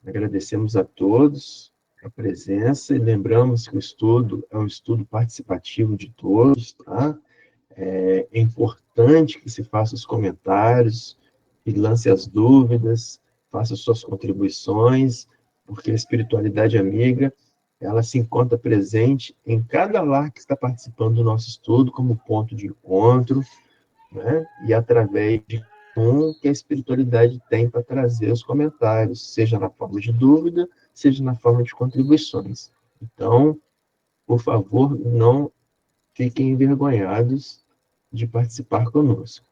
Agradecemos a todos a presença e lembramos que o estudo é um estudo participativo de todos, tá? É importante que se faça os comentários, que lance as dúvidas, faça suas contribuições, porque a espiritualidade amiga, ela se encontra presente em cada lar que está participando do nosso estudo como ponto de encontro, né? E através de que a espiritualidade tem para trazer os comentários, seja na forma de dúvida, seja na forma de contribuições. Então, por favor, não fiquem envergonhados de participar conosco.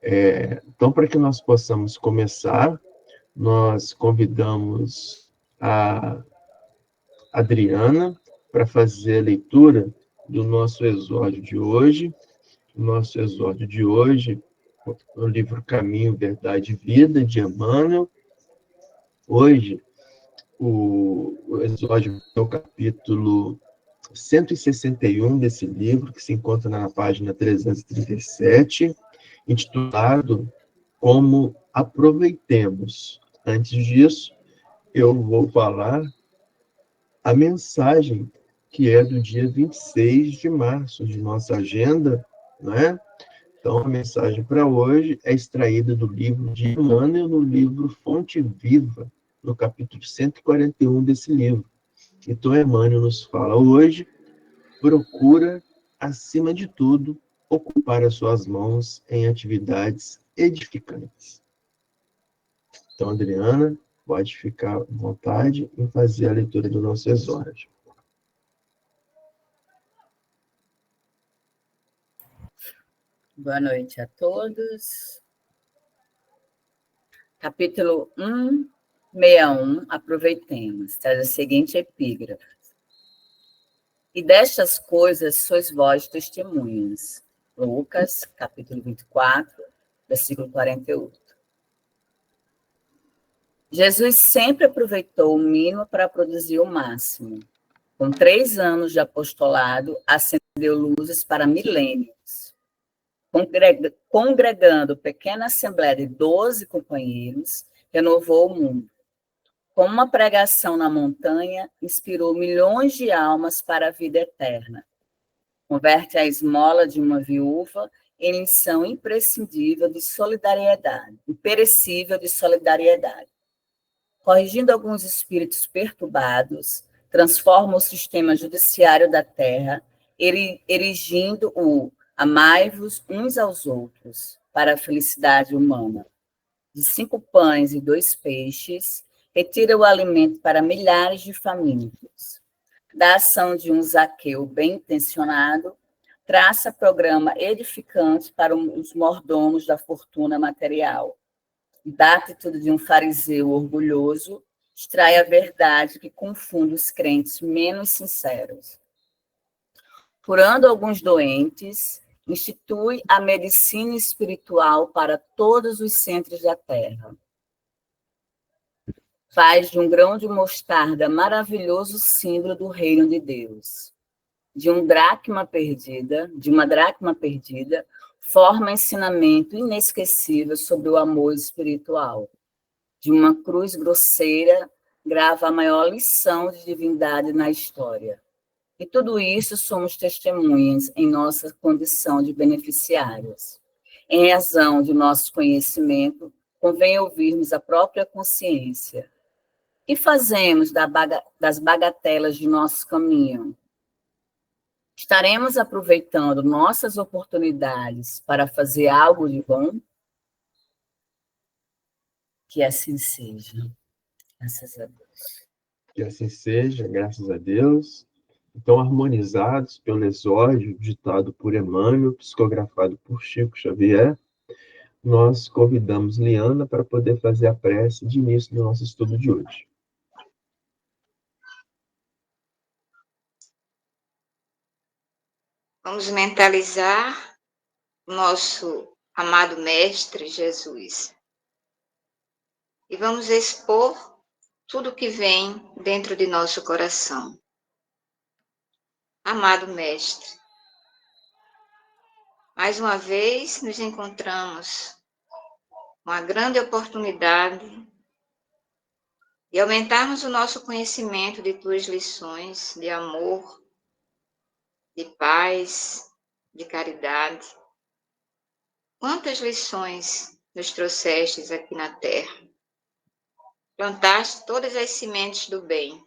Então, para que nós possamos começar, nós convidamos a Adriana para fazer a leitura do nosso exórdio de hoje. O nosso exórdio de hoje, o livro Caminho, Verdade e Vida, de Emmanuel. Hoje, o exórdio é o capítulo 161 desse livro, que se encontra na página 337, intitulado Como Aproveitemos. Antes disso, eu vou falar a mensagem que é do dia 26 de março, de nossa agenda, né? Então, a mensagem para hoje é extraída do livro de Emmanuel, no livro Fonte Viva, no capítulo 141 desse livro. Então, Emmanuel nos fala hoje: procura, acima de tudo, ocupar as suas mãos em atividades edificantes. Então, Adriana, pode ficar à vontade em fazer a leitura do nosso exórdio. Boa noite a todos. Capítulo 161, aproveitemos. Traz a seguinte epígrafe. E destas coisas sois vós testemunhas. Lucas, capítulo 24, versículo 48. Jesus sempre aproveitou o mínimo para produzir o máximo. Com 3 anos de apostolado, acendeu luzes para milênios. Congregando pequena assembleia de 12 companheiros, renovou o mundo. Com uma pregação na montanha, inspirou milhões de almas para a vida eterna. Converte a esmola de uma viúva em lição imprescindível de solidariedade, imperecível de solidariedade. Corrigindo alguns espíritos perturbados, transforma o sistema judiciário da terra, erigindo o amai-vos uns aos outros para a felicidade humana. De 5 pães e 2 peixes, retira o alimento para milhares de famintos. Da ação de um Zaqueu bem-intencionado, traça programa edificante para os mordomos da fortuna material. Da atitude de um fariseu orgulhoso, extrai a verdade que confunde os crentes menos sinceros. Curando alguns doentes, institui a medicina espiritual para todos os centros da terra. Faz de um grão de mostarda maravilhoso símbolo do reino de Deus. De uma dracma perdida, forma ensinamento inesquecível sobre o amor espiritual. De uma cruz grosseira, grava a maior lição de divindade na história. E tudo isso somos testemunhas em nossa condição de beneficiários. Em razão de nosso conhecimento, convém ouvirmos a própria consciência. O que fazemos das bagatelas de nosso caminho? Estaremos aproveitando nossas oportunidades para fazer algo de bom? Que assim seja. Graças a Deus. Que assim seja, graças a Deus. Então, harmonizados pelo exórdio ditado por Emmanuel, psicografado por Chico Xavier, nós convidamos Liana para poder fazer a prece de início do nosso estudo de hoje. Vamos mentalizar o nosso amado Mestre Jesus. E vamos expor tudo que vem dentro de nosso coração. Amado Mestre, mais uma vez nos encontramos uma grande oportunidade e aumentarmos o nosso conhecimento de tuas lições de amor, de paz, de caridade. Quantas lições nos trouxestes aqui na terra? Plantaste todas as sementes do bem.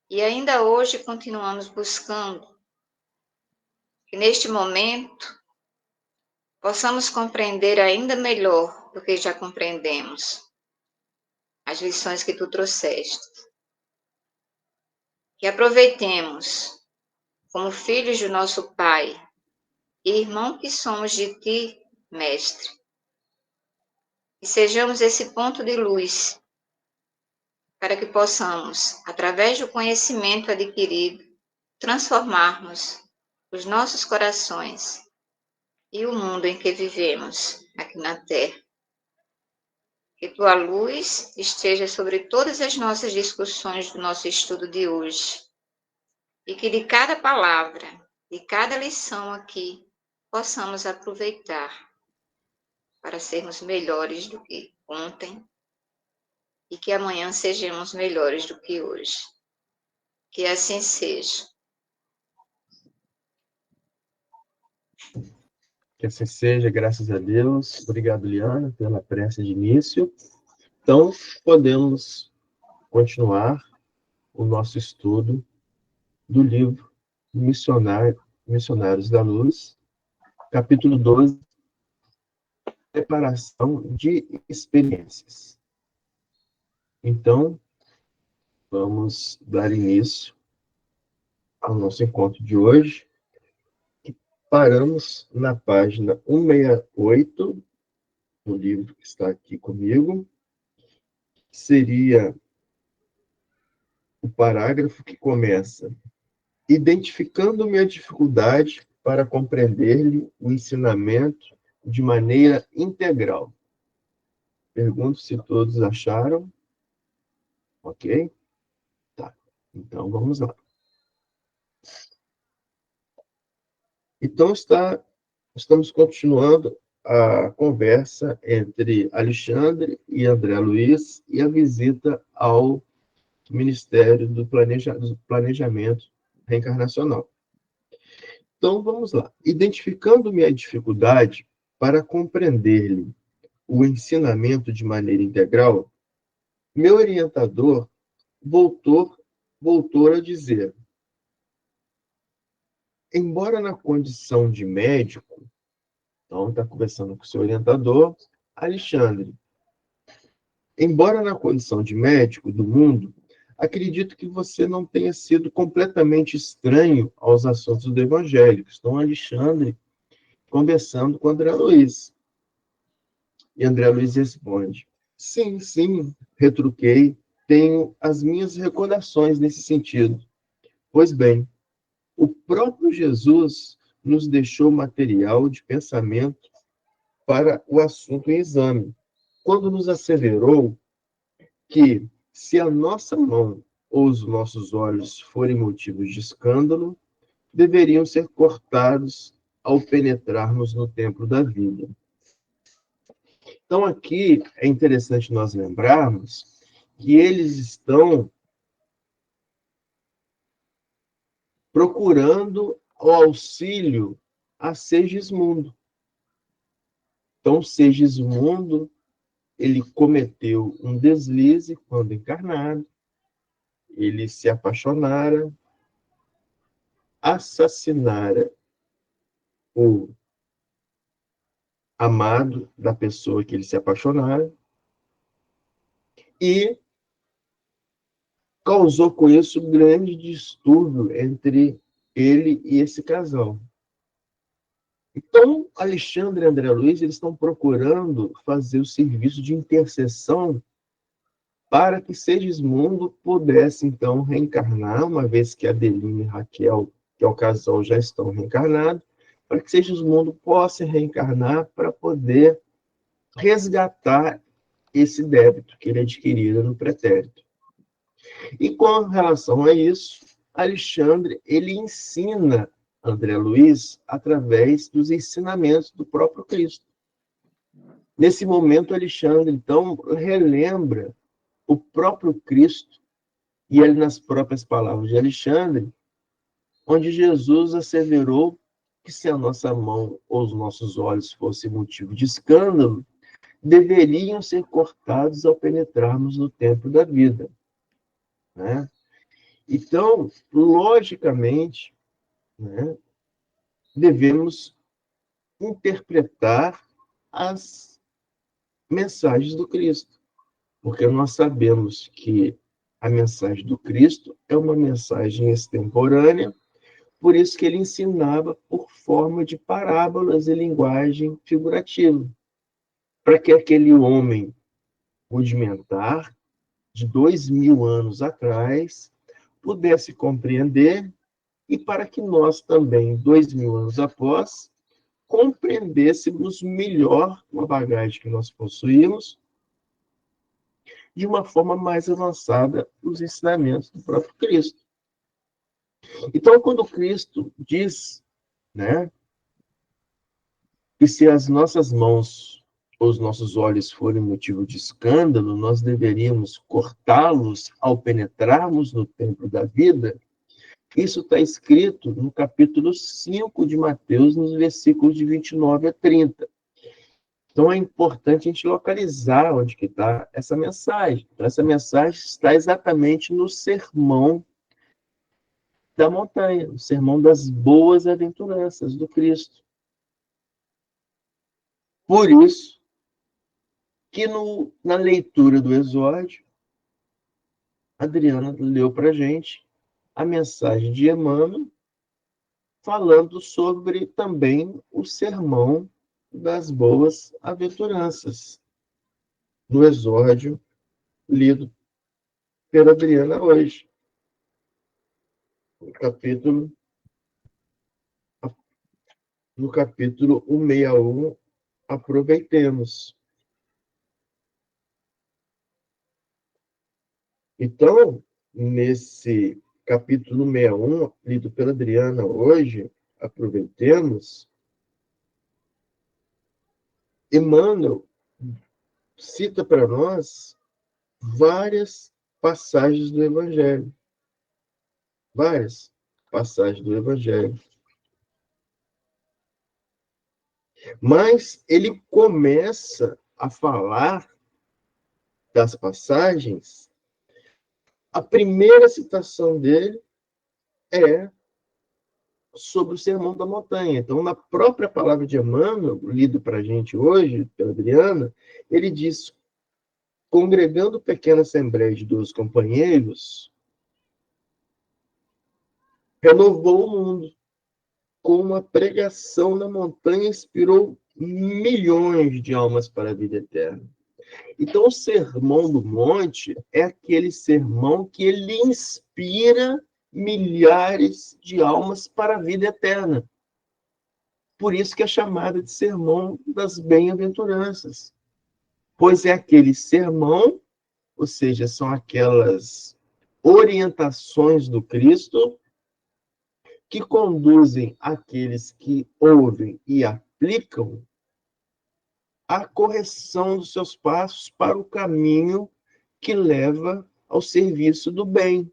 E ainda hoje continuamos buscando que neste momento possamos compreender ainda melhor do que já compreendemos as lições que tu trouxeste. Que aproveitemos, como filhos do nosso Pai e irmão que somos de ti, Mestre, e sejamos esse ponto de luz para que possamos, através do conhecimento adquirido, transformarmos os nossos corações e o mundo em que vivemos aqui na Terra. Que tua luz esteja sobre todas as nossas discussões do nosso estudo de hoje. E que de cada palavra, de cada lição aqui, possamos aproveitar para sermos melhores do que ontem e que amanhã sejamos melhores do que hoje. Que assim seja. Que assim seja, graças a Deus. Obrigado, Liana, pela prece de início. Então, podemos continuar o nosso estudo do livro Missionários da Luz, capítulo 12, Preparação de Experiências. Então, vamos dar início ao nosso encontro de hoje. Paramos na página 168, do livro que está aqui comigo. Seria o parágrafo que começa: identificando minha dificuldade para compreender-lhe o ensinamento de maneira integral. Pergunto se todos acharam. Ok? Tá. Então, vamos lá. Então, estamos continuando a conversa entre Alexandre e André Luiz e a visita ao Ministério do Planejamento Reencarnacional. Então, vamos lá. Identificando minha dificuldade para compreender-lhe o ensinamento de maneira integral, meu orientador voltou a dizer: embora na condição de médico, então está conversando com o seu orientador, Alexandre, embora na condição de médico do mundo, acredito que você não tenha sido completamente estranho aos assuntos do Evangelho. Então, Alexandre conversando com André Luiz. E André Luiz responde: sim, retruquei, tenho as minhas recordações nesse sentido. Pois bem, o próprio Jesus nos deixou material de pensamento para o assunto em exame, quando nos asseverou que, se a nossa mão ou os nossos olhos forem motivos de escândalo, deveriam ser cortados ao penetrarmos no templo da vida. Então, aqui é interessante nós lembrarmos que eles estão procurando o auxílio a Segismundo. Então, Segismundo, ele cometeu um deslize quando encarnado, ele se apaixonara, assassinara o amado da pessoa que ele se apaixonara e causou com isso um grande distúrbio entre ele e esse casal. Então, Alexandre e André Luiz, eles estão procurando fazer o serviço de intercessão para que Segismundo pudesse, então, reencarnar, uma vez que Adelina e Raquel, que é o casal, já estão reencarnados, para que Segismundo possa reencarnar para poder resgatar esse débito que ele adquiriu no pretérito. E com relação a isso, Alexandre, ele ensina André Luiz através dos ensinamentos do próprio Cristo. Nesse momento, Alexandre, então, relembra o próprio Cristo, e ele nas próprias palavras de Alexandre, onde Jesus asseverou que se a nossa mão ou os nossos olhos fossem motivo de escândalo, deveriam ser cortados ao penetrarmos no templo da vida, né? Então, logicamente, né, devemos interpretar as mensagens do Cristo, porque nós sabemos que a mensagem do Cristo é uma mensagem extemporânea, por isso que ele ensinava por forma de parábolas e linguagem figurativa, para que aquele homem rudimentar, de 2000 anos atrás, pudesse compreender, e para que nós também, 2000 anos após, compreendêssemos melhor uma bagagem que nós possuímos, de uma forma mais avançada os ensinamentos do próprio Cristo. Então, quando Cristo diz, né, que se as nossas mãos ou os nossos olhos forem motivo de escândalo, nós deveríamos cortá-los ao penetrarmos no templo da vida, isso está escrito no capítulo 5 de Mateus, nos versículos de 29 a 30. Então, é importante a gente localizar onde que está essa mensagem. Então, essa mensagem está exatamente no sermão da montanha, o sermão das boas aventuranças do Cristo. Por isso que na leitura do Exórdio, Adriana leu para a gente a mensagem de Emmanuel, falando sobre também o sermão das boas aventuranças, no Exórdio lido pela Adriana hoje. No capítulo 161, aproveitemos. Então, nesse capítulo 61, lido pela Adriana hoje, aproveitemos, Emmanuel cita para nós várias passagens do Evangelho. Várias passagens do Evangelho. Mas ele começa a falar das passagens. A primeira citação dele é sobre o Sermão da Montanha. Então, na própria palavra de Emmanuel, lido para a gente hoje, pela Adriana, ele diz: congregando pequena assembleia de 12 companheiros, renovou o mundo. Com uma pregação na montanha, inspirou milhões de almas para a vida eterna. Então, o Sermão do Monte é aquele sermão que ele inspira milhares de almas para a vida eterna. Por isso que é chamado de Sermão das Bem-aventuranças. Pois é aquele sermão, ou seja, são aquelas orientações do Cristo que conduzem aqueles que ouvem e aplicam à correção dos seus passos para o caminho que leva ao serviço do bem.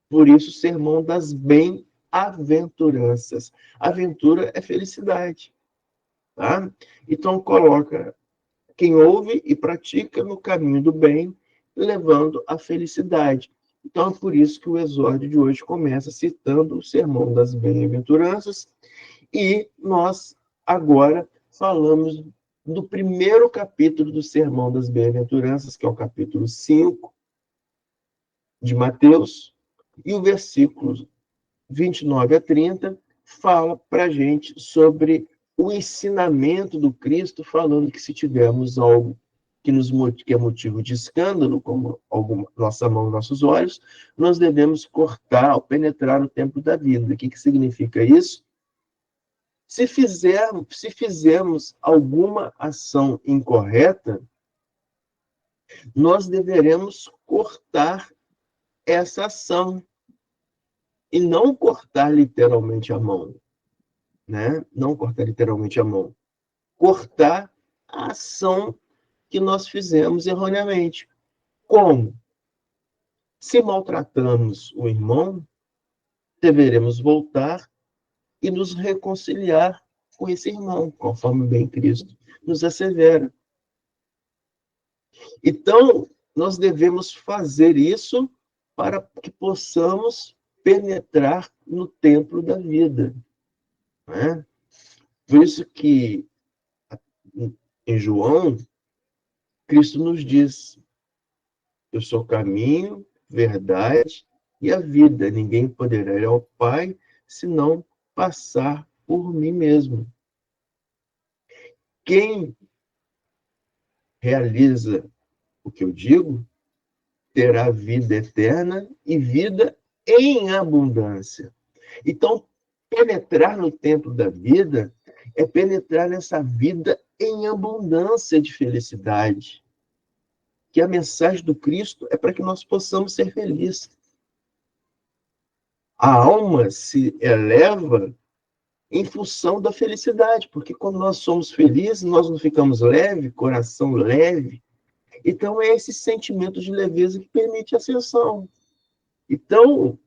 Por isso, o sermão das bem-aventuranças. Aventura é felicidade. Tá? Então, coloca quem ouve e pratica no caminho do bem, levando à felicidade. Então, é por isso que o exórdio de hoje começa citando o sermão das bem-aventuranças, e nós agora falamos do primeiro capítulo do sermão das bem-aventuranças, que é o capítulo 5 de Mateus, e o versículo 29 a 30 fala para a gente sobre o ensinamento do Cristo, falando que se tivermos algo que é motivo de escândalo, como nossa mão, nossos olhos, nós devemos cortar ou penetrar o templo da vida. O que significa isso? Se fizermos alguma ação incorreta, nós deveremos cortar essa ação e não cortar literalmente a mão, né? Não cortar literalmente a mão. Cortar a ação que nós fizemos erroneamente. Como? Se maltratamos o irmão, deveremos voltar e nos reconciliar com esse irmão, conforme bem Cristo nos assevera. Então, nós devemos fazer isso para que possamos penetrar no templo da vida. Né? Por isso que, em João, Cristo nos diz: eu sou o caminho, verdade e a vida. Ninguém poderá ir ao Pai se não passar por mim mesmo. Quem realiza o que eu digo terá vida eterna e vida em abundância. Então, penetrar no templo da vida é penetrar nessa vida em abundância de felicidade. Que a mensagem do Cristo é para que nós possamos ser felizes. A alma se eleva em função da felicidade, porque quando nós somos felizes, nós não ficamos leve, coração leve. Então, é esse sentimento de leveza que permite a ascensão. Então,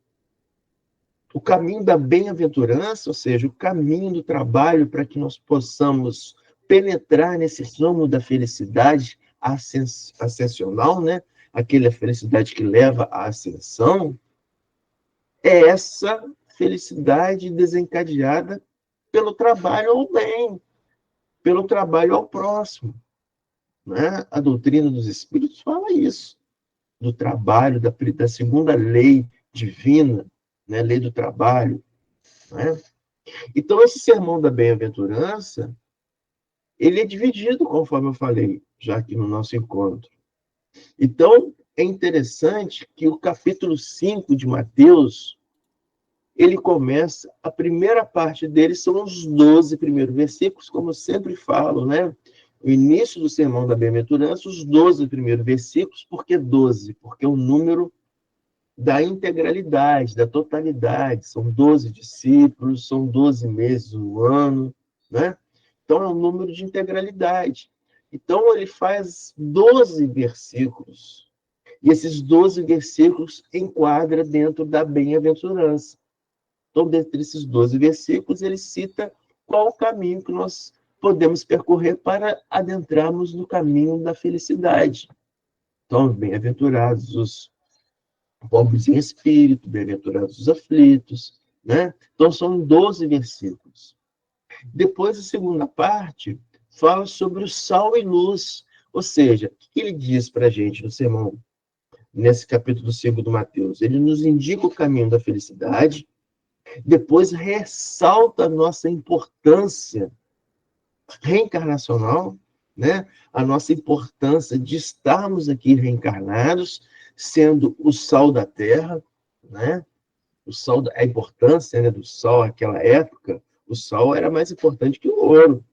o caminho da bem-aventurança, ou seja, o caminho do trabalho para que nós possamos penetrar nesse ramo da felicidade ascensional, né? Aquela felicidade que leva à ascensão, é essa felicidade desencadeada pelo trabalho ao bem, pelo trabalho ao próximo. Né? A doutrina dos Espíritos fala isso, do trabalho, da segunda lei divina, né? Lei do trabalho. Né? Então, esse sermão da bem-aventurança, ele é dividido, conforme eu falei, já aqui no nosso encontro. Então, é interessante que o capítulo 5 de Mateus, ele começa, a primeira parte dele são os 12 primeiros versículos, como eu sempre falo, né? O início do sermão da bem-aventurança, os 12 primeiros versículos. Por que 12? Porque é o número da integralidade, da totalidade. São 12 discípulos, são 12 meses no ano, né? Então, é um número de integralidade. Então, ele faz 12 versículos. E esses 12 versículos enquadra dentro da bem-aventurança. Então, dentre esses 12 versículos, ele cita qual o caminho que nós podemos percorrer para adentrarmos no caminho da felicidade. Então, bem-aventurados os pobres em espírito, bem-aventurados os aflitos, né? Então, são 12 versículos. Depois, a segunda parte fala sobre o sal e luz. Ou seja, o que ele diz para a gente no sermão, nesse capítulo 5 do Mateus? Ele nos indica o caminho da felicidade, depois ressalta a nossa importância reencarnacional, né? A nossa importância de estarmos aqui reencarnados, sendo o sal da terra, né? O sal, a importância, né, do sal naquela época, o sal era mais importante que o ouro,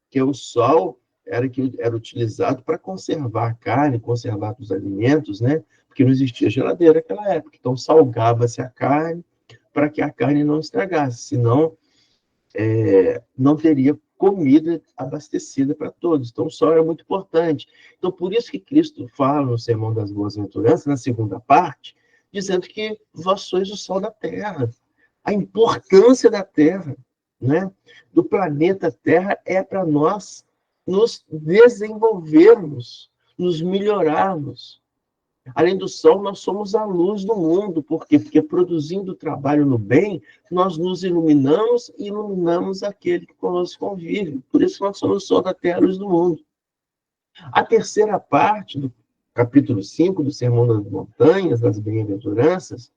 porque o sal era utilizado para conservar a carne, conservar os alimentos, né? Porque não existia geladeira naquela época. Então, salgava-se a carne para que a carne não estragasse, senão não teria comida abastecida para todos. Então, o sol era muito importante. Então, por isso que Cristo fala no Sermão das Boas-Aventuranças, na segunda parte, dizendo que vós sois o sol da terra. A importância da terra, né? Do planeta Terra é para nós nos desenvolvermos, nos melhorarmos. Além do sol, nós somos a luz do mundo. Por quê? Porque produzindo trabalho no bem, nós nos iluminamos e iluminamos aquele que conosco convive. Por isso nós somos o sol da terra, a luz do mundo. A terceira parte do capítulo 5 do Sermão das Montanhas, das Bem-aventuranças,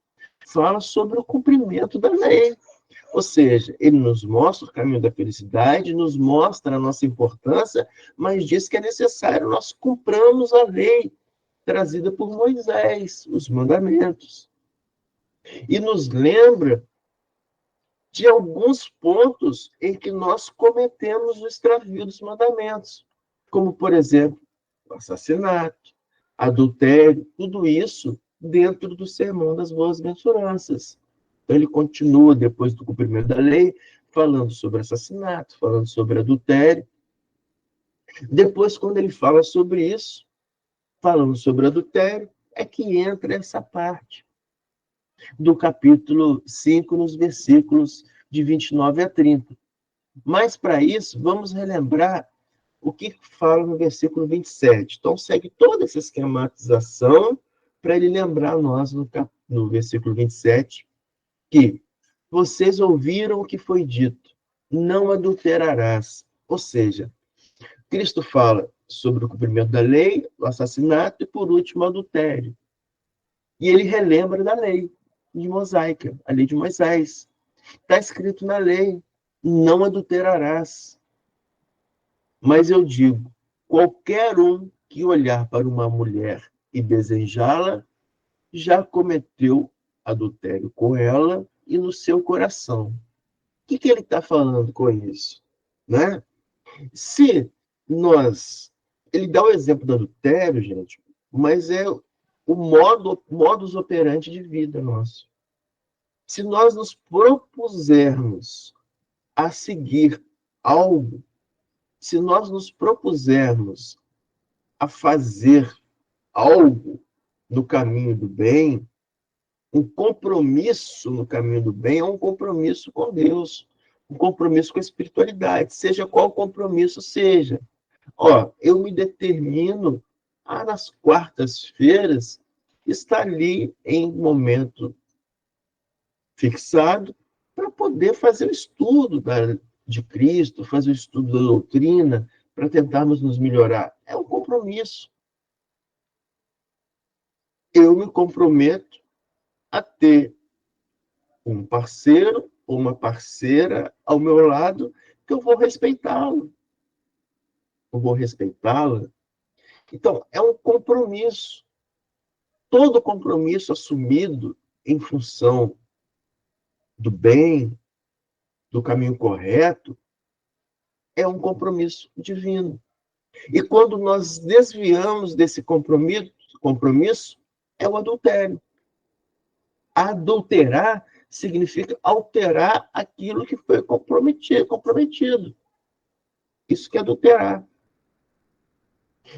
fala sobre o cumprimento da lei. Ou seja, ele nos mostra o caminho da felicidade, nos mostra a nossa importância, mas diz que é necessário nós cumpramos a lei trazida por Moisés, os mandamentos. E nos lembra de alguns pontos em que nós cometemos o extravio dos mandamentos, como, por exemplo, o assassinato, adultério, tudo isso dentro do Sermão das Boas-aventuranças. Então, ele continua, depois do cumprimento da lei, falando sobre assassinato, falando sobre adultério. Depois, quando ele fala sobre isso, falando sobre adultério, é que entra essa parte do capítulo 5, nos versículos de 29 a 30. Mas, para isso, vamos relembrar o que fala no versículo 27. Então, segue toda essa esquematização para ele lembrar a nós no versículo 27 que vocês ouviram o que foi dito, não adulterarás. Ou seja, Cristo fala sobre o cumprimento da lei, o assassinato e, por último, o adultério. E ele relembra da lei de mosaica, a lei de Moisés. Está escrito na lei, não adulterarás. Mas eu digo, qualquer um que olhar para uma mulher e desejá-la, já cometeu adultério com ela e no seu coração. O que ele está falando com isso? Né? Se nós... Ele dá o exemplo do adultério, gente, mas é o modus operandi de vida nosso. Se nós nos propusermos a seguir algo, se nós nos propusermos a fazer algo no caminho do bem, um compromisso no caminho do bem é um compromisso com Deus, um compromisso com a espiritualidade, seja qual compromisso seja. Eu me determino nas quartas-feiras estar ali em momento fixado para poder fazer o estudo de Cristo, fazer o estudo da doutrina, para tentarmos nos melhorar. É um compromisso. Eu me comprometo a ter um parceiro ou uma parceira ao meu lado que eu vou respeitá-lo. Eu vou respeitá-la. Então, é um compromisso. Todo compromisso assumido em função do bem, do caminho correto, é um compromisso divino. E quando nós desviamos desse compromisso é o adultério. Adulterar significa alterar aquilo que foi comprometido. Isso que é adulterar.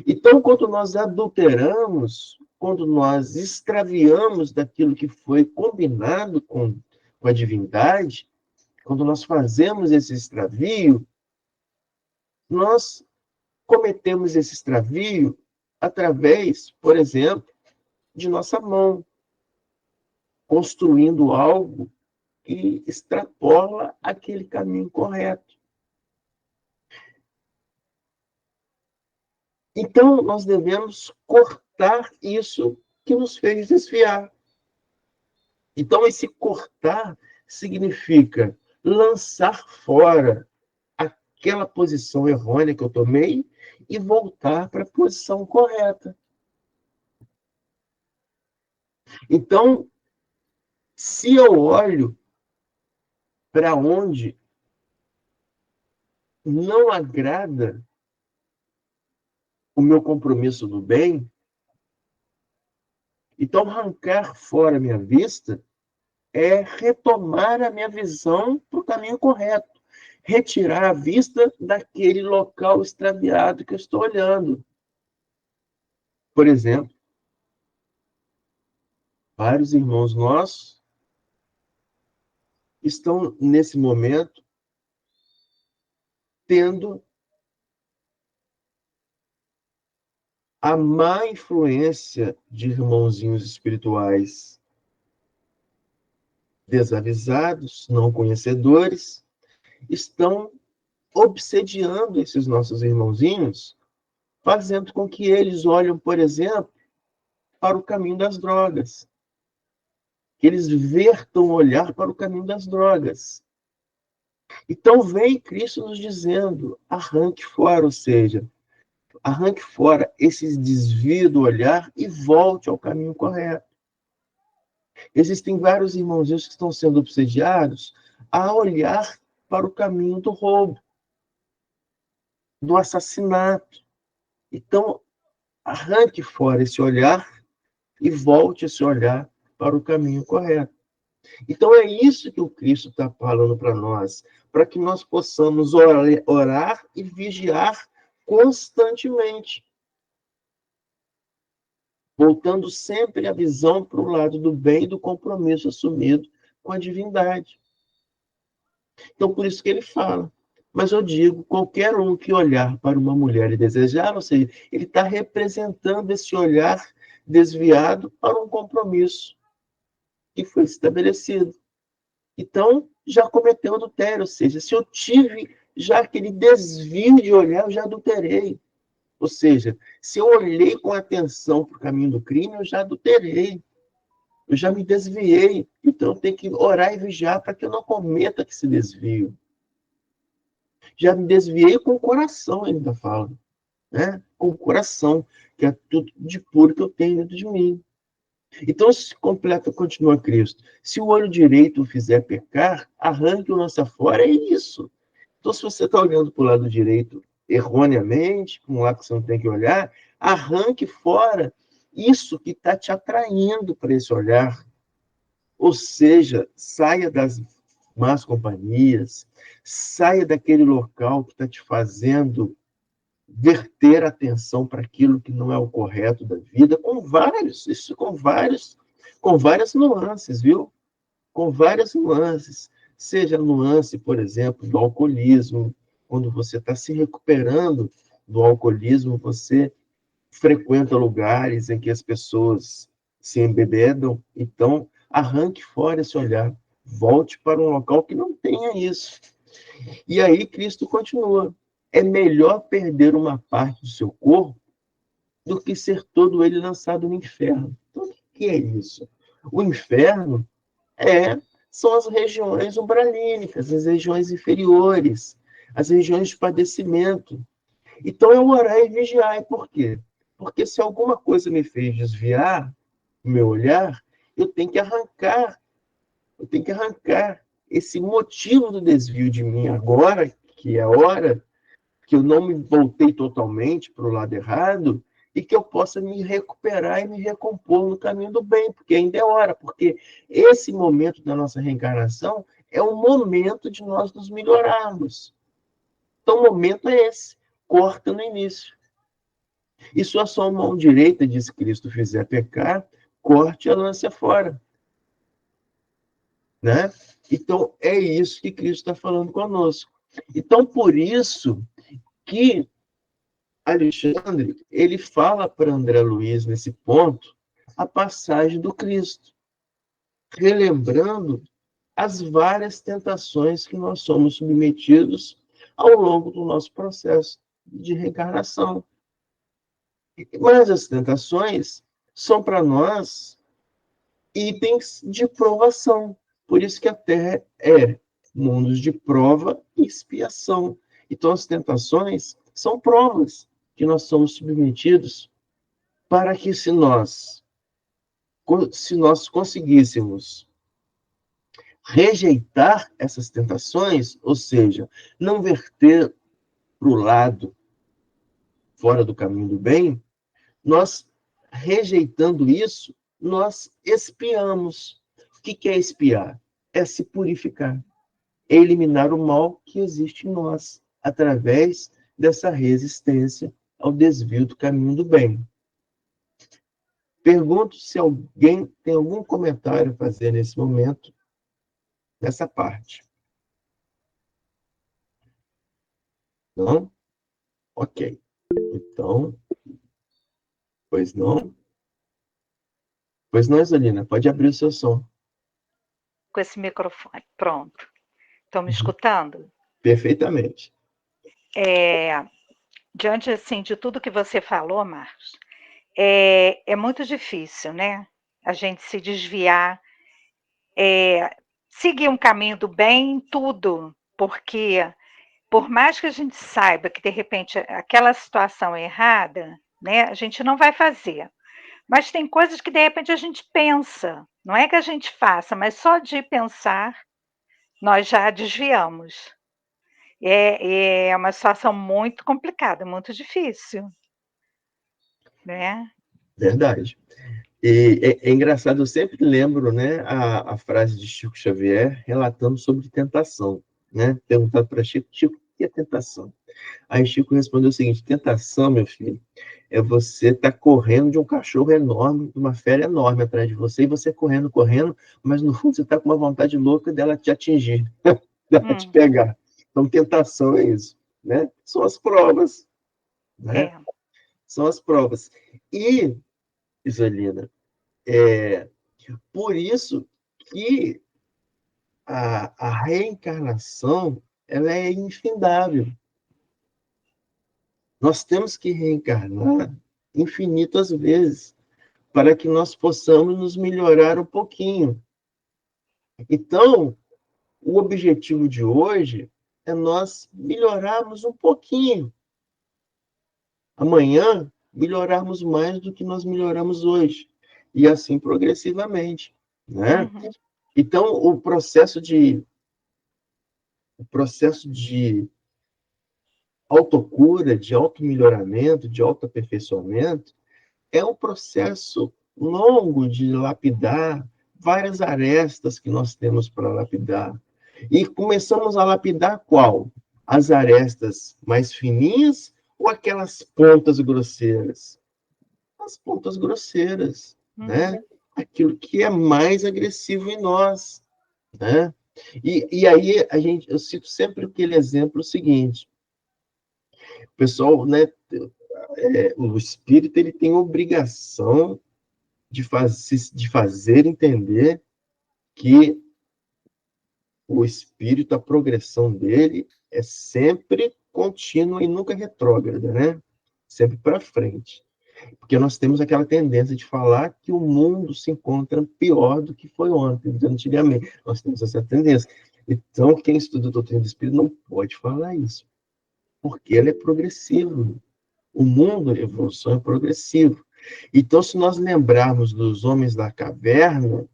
Então, quando nós adulteramos, quando nós extraviamos daquilo que foi combinado com a divindade, quando nós fazemos esse extravio, nós cometemos esse extravio através, por exemplo, de nossa mão, construindo algo que extrapola aquele caminho correto. Então, nós devemos cortar isso que nos fez desviar. Então, esse cortar significa lançar fora aquela posição errônea que eu tomei e voltar para a posição correta. Então, se eu olho para onde não agrada o meu compromisso do bem, então arrancar fora a minha vista é retomar a minha visão para o caminho correto. Retirar a vista daquele local extraviado que eu estou olhando. Por exemplo, vários irmãos nossos estão, nesse momento, tendo a má influência de irmãozinhos espirituais desavisados, não conhecedores, estão obsediando esses nossos irmãozinhos, fazendo com que eles olhem, por exemplo, para o caminho das drogas. Que eles vertam o olhar para o caminho das drogas. Então vem Cristo nos dizendo, arranque fora, ou seja, arranque fora esse desvio do olhar e volte ao caminho correto. Existem vários irmãozinhos que estão sendo obsediados a olhar para o caminho do roubo, do assassinato. Então, arranque fora esse olhar e volte esse olhar para o caminho correto. Então, é isso que o Cristo está falando para nós, para que nós possamos orar e vigiar constantemente. voltando sempre a visão para o lado do bem e do compromisso assumido com a divindade. Então, por isso que ele fala. Mas eu digo, qualquer um que olhar para uma mulher e desejar, ou seja, ele está representando esse olhar desviado para um compromisso que foi estabelecido. Então, já cometeu adultério, ou seja, se eu tive já aquele desvio de olhar, eu já adulterei. Ou seja, se eu olhei com atenção para o caminho do crime, eu já adulterei. Eu já me desviei. Então, eu tenho que orar e vigiar para que eu não cometa esse desvio. Já me desviei com o coração, ele ainda fala. Né? Com o coração, que é tudo de puro que eu tenho dentro de mim. Então, se completa, continua Cristo. Se o olho direito o fizer pecar, arranque-o, lança fora, é isso. Então, se você está olhando para o lado direito erroneamente, para um lado que você não tem que olhar, arranque fora isso que está te atraindo para esse olhar. Ou seja, saia das más companhias, saia daquele local que está te fazendo verter atenção para aquilo que não é o correto da vida, com várias nuances, viu? Com várias nuances. Seja a nuance, por exemplo, do alcoolismo. Quando você está se recuperando do alcoolismo, você frequenta lugares em que as pessoas se embebedam, então arranque fora esse olhar. Volte para um local que não tenha isso. E aí Cristo continua. É melhor perder uma parte do seu corpo do que ser todo ele lançado no inferno. Então, o que é isso? O inferno são as regiões umbralínicas, as regiões inferiores, as regiões de padecimento. Então, eu orar e vigiar. E por quê? Porque se alguma coisa me fez desviar o meu olhar, eu tenho que arrancar esse motivo do desvio de mim agora, que é a hora que eu não me voltei totalmente para o lado errado, e que eu possa me recuperar e me recompor no caminho do bem, porque ainda é hora, porque esse momento da nossa reencarnação é o momento de nós nos melhorarmos. Então, o momento é esse, corta no início. E se a sua mão direita, diz Cristo, fizer pecar, corte e lance fora. Né? Então, é isso que Cristo está falando conosco. Então, por isso que Alexandre, ele fala para André Luiz, nesse ponto, a passagem do Cristo, relembrando as várias tentações que nós somos submetidos ao longo do nosso processo de reencarnação. Mas as tentações são para nós itens de provação. Por isso que a Terra é mundos de prova e expiação. Então, as tentações são provas que nós somos submetidos para que, se nós conseguíssemos rejeitar essas tentações, ou seja, não verter para o lado fora do caminho do bem, nós, rejeitando isso, nós expiamos. O que é expiar? É se purificar, é eliminar o mal que existe em nós, através dessa resistência ao desvio do caminho do bem. Pergunto se alguém tem algum comentário a fazer nesse momento, nessa parte. Não? Ok. Então, pois não? Pois não, Isolina, pode abrir o seu som. Com esse microfone. Pronto. Estão me escutando? Perfeitamente. Diante, assim, de tudo que você falou, Marcos, é muito difícil, né? A gente se desviar, seguir um caminho do bem em tudo, porque por mais que a gente saiba que, de repente, aquela situação é errada, né, a gente não vai fazer. Mas tem coisas que, de repente, a gente pensa. Não é que a gente faça, mas só de pensar, nós já desviamos. É uma situação muito complicada, muito difícil. Né? Verdade. E é engraçado, eu sempre lembro, né, a frase de Chico Xavier relatando sobre tentação. Né? Perguntado para Chico, Chico, o que é tentação? Aí Chico respondeu o seguinte: tentação, meu filho, É você estar correndo de um cachorro enorme, de uma fera enorme atrás de você, e você correndo, correndo, mas no fundo você está com uma vontade louca dela te atingir, dela te pegar. Então, tentação é isso, né? São as provas, né? São as provas. E, Isolina, por isso que a reencarnação ela é infindável. Nós temos que reencarnar infinitas vezes para que nós possamos nos melhorar um pouquinho. Então, o objetivo de hoje é nós melhorarmos um pouquinho. Amanhã, melhorarmos mais do que nós melhoramos hoje. E assim progressivamente, né? Então, o processo de autocura, de automelhoramento, de autoaperfeiçoamento, é um processo longo de lapidar várias arestas que nós temos para lapidar. E começamos a lapidar qual? As arestas mais fininhas ou aquelas pontas grosseiras? As pontas grosseiras, né? Aquilo que é mais agressivo em nós, né? E aí eu cito sempre aquele exemplo seguinte: o pessoal, né? O espírito ele tem obrigação de fazer entender que o espírito, a progressão dele é sempre contínua e nunca retrógrada, né? Sempre para frente. Porque nós temos aquela tendência de falar que o mundo se encontra pior do que foi ontem, antigamente. Nós temos essa tendência. Então, quem estuda a doutrina do espírito não pode falar isso, porque ela é progressiva. O mundo, a evolução é progressiva. Então, se nós lembrarmos dos homens da caverna,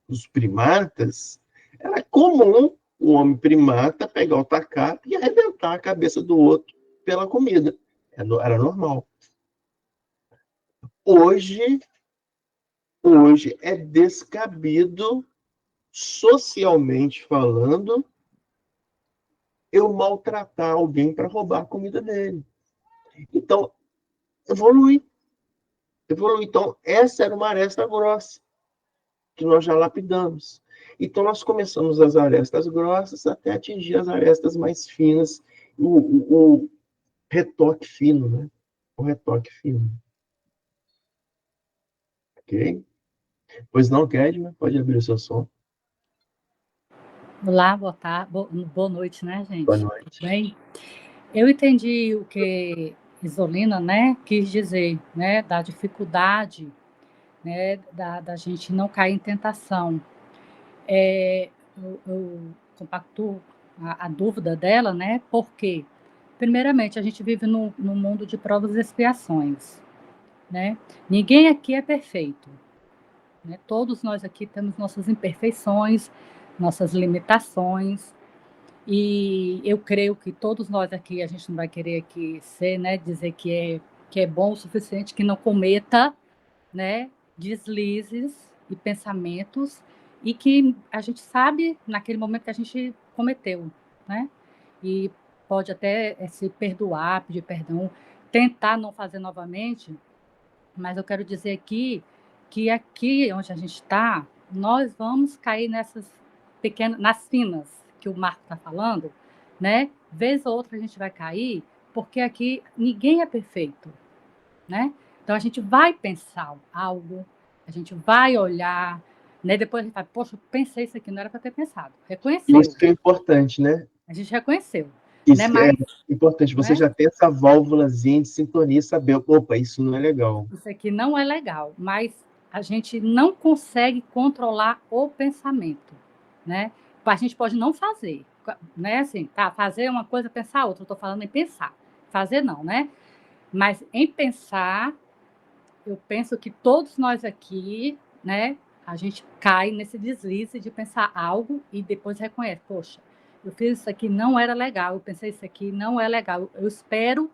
dos primatas, era comum o homem primata pegar o tacape e arrebentar a cabeça do outro pela comida. Era normal. Hoje é descabido, socialmente falando, eu maltratar alguém para roubar a comida dele. Então, evolui. Então, essa era uma aresta grossa que nós já lapidamos. Então, nós começamos as arestas grossas até atingir as arestas mais finas, o retoque fino, né? O retoque fino. Ok? Pois não, Kedma? Pode abrir o seu som. Olá, boa tarde, boa noite, né, gente? Boa noite. Tudo bem? Eu entendi o que Isolina, né, quis dizer, né, da dificuldade, né, da gente não cair em tentação. Eu compactuo a dúvida dela, né, porque, primeiramente, a gente vive num mundo de provas e expiações, né? Ninguém aqui é perfeito, né? Todos nós aqui temos nossas imperfeições, nossas limitações, e eu creio que todos nós aqui, a gente não vai querer aqui ser, né, dizer que é bom o suficiente, que não cometa, né, deslizes e pensamentos, e que a gente sabe naquele momento que a gente cometeu, né? E pode até se perdoar, pedir perdão, tentar não fazer novamente, mas eu quero dizer aqui que aqui onde a gente está, nós vamos cair nessas pequenas, nas finas que o Marco está falando, né? Vez ou outra a gente vai cair, porque aqui ninguém é perfeito, né? Então a gente vai pensar algo, a gente vai olhar, né? Depois a gente fala, poxa, eu pensei isso aqui, não era para ter pensado. Reconheceu. Isso que é importante, né? A gente reconheceu. Isso né? Mas, é importante. Você, né, já tem essa válvulazinha de sintonia, saber, opa, isso não é legal. Isso aqui não é legal, mas a gente não consegue controlar o pensamento, né? A gente pode não fazer, né? Assim, tá, fazer uma coisa, pensar outra. Eu estou falando em pensar. Fazer não, né? Mas em pensar, eu penso que todos nós aqui, né? A gente cai nesse deslize de pensar algo e depois reconhece, poxa, eu fiz isso aqui, não era legal, eu pensei isso aqui, não é legal. Eu espero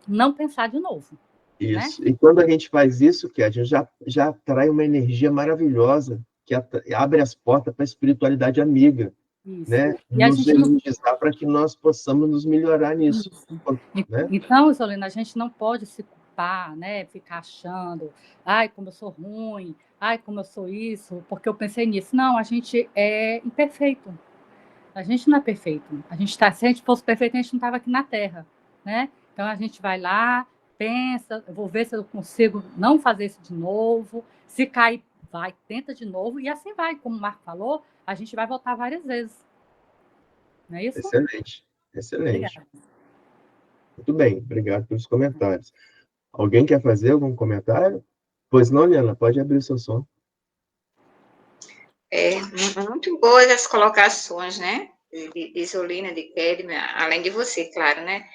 não pensar de novo. Isso. Né? E quando a gente faz isso, que a gente já atrai uma energia maravilhosa, que abre as portas para a espiritualidade amiga. Isso. Né? E nos energizar para que nós possamos nos melhorar nisso. Isso. Né? Então, Isolina, a gente não pode se culpar, né? Ficar achando, ai, como eu sou ruim, ai, como eu sou isso, porque eu pensei nisso. Não, a gente é imperfeito. A gente não é perfeito. Se a gente fosse perfeito, a gente não estava aqui na Terra, né? Então a gente vai lá, pensa, eu vou ver se eu consigo não fazer isso de novo. Se cair, vai, tenta de novo, e assim vai. Como o Marco falou, a gente vai voltar várias vezes. Não é isso? Excelente, excelente. Obrigada. Muito bem, obrigado pelos comentários. Alguém quer fazer algum comentário? Pois não, Liana, pode abrir o seu som. Muito boas as colocações, né? De Isolina, de Kelly, além de você, claro, né?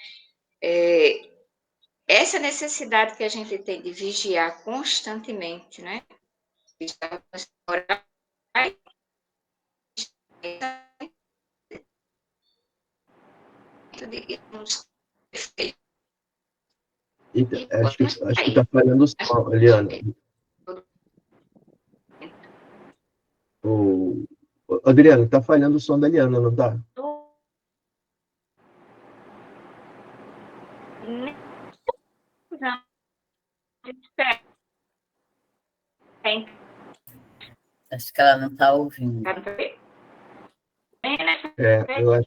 Essa necessidade que a gente tem de vigiar constantemente, né? Acho que está falhando o som, Liana. Adriano, está falhando o som da Liana, não está? Acho que ela não está ouvindo. Eu acho,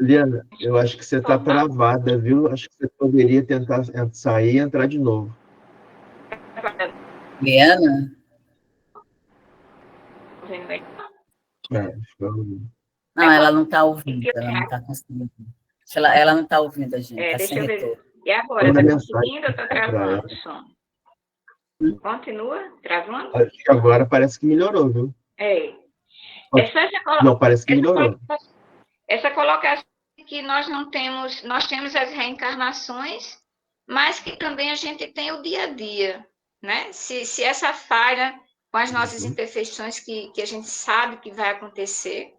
Liana, eu acho que você está travada, viu? Acho que você poderia tentar sair e entrar de novo. Liana? Não, ela não está ouvindo, ela não está conseguindo. Ela não está ouvindo a gente, está sem retorno. E agora, está conseguindo ou está travando o som? Continua travando? Acho que agora parece que melhorou, viu? Não, parece que melhorou. Essa colocação que nós não temos, nós temos as reencarnações, mas que também a gente tem o dia a dia, né? Se essa falha com as nossas imperfeições que a gente sabe que vai acontecer,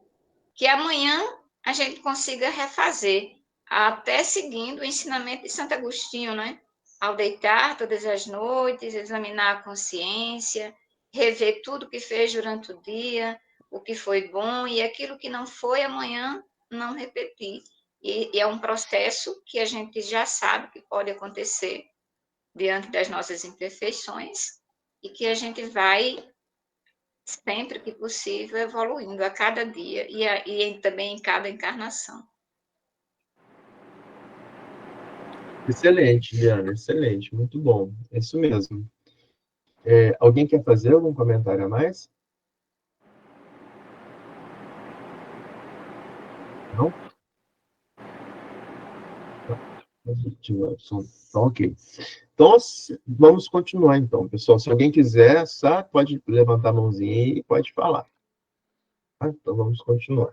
que amanhã a gente consiga refazer, até seguindo o ensinamento de Santo Agostinho, né? Ao deitar todas as noites, examinar a consciência, rever tudo que fez durante o dia, o que foi bom e aquilo que não foi, amanhã não repetir. E é um processo que a gente já sabe que pode acontecer diante das nossas imperfeições e que a gente vai, sempre que possível, evoluindo a cada dia e também em cada encarnação. Excelente, Liana, excelente, muito bom. É isso mesmo. Alguém quer fazer algum comentário a mais? Não? Então, ok. Então, vamos continuar, então, pessoal. Se alguém quiser, pode levantar a mãozinha e pode falar. Tá? Então, vamos continuar.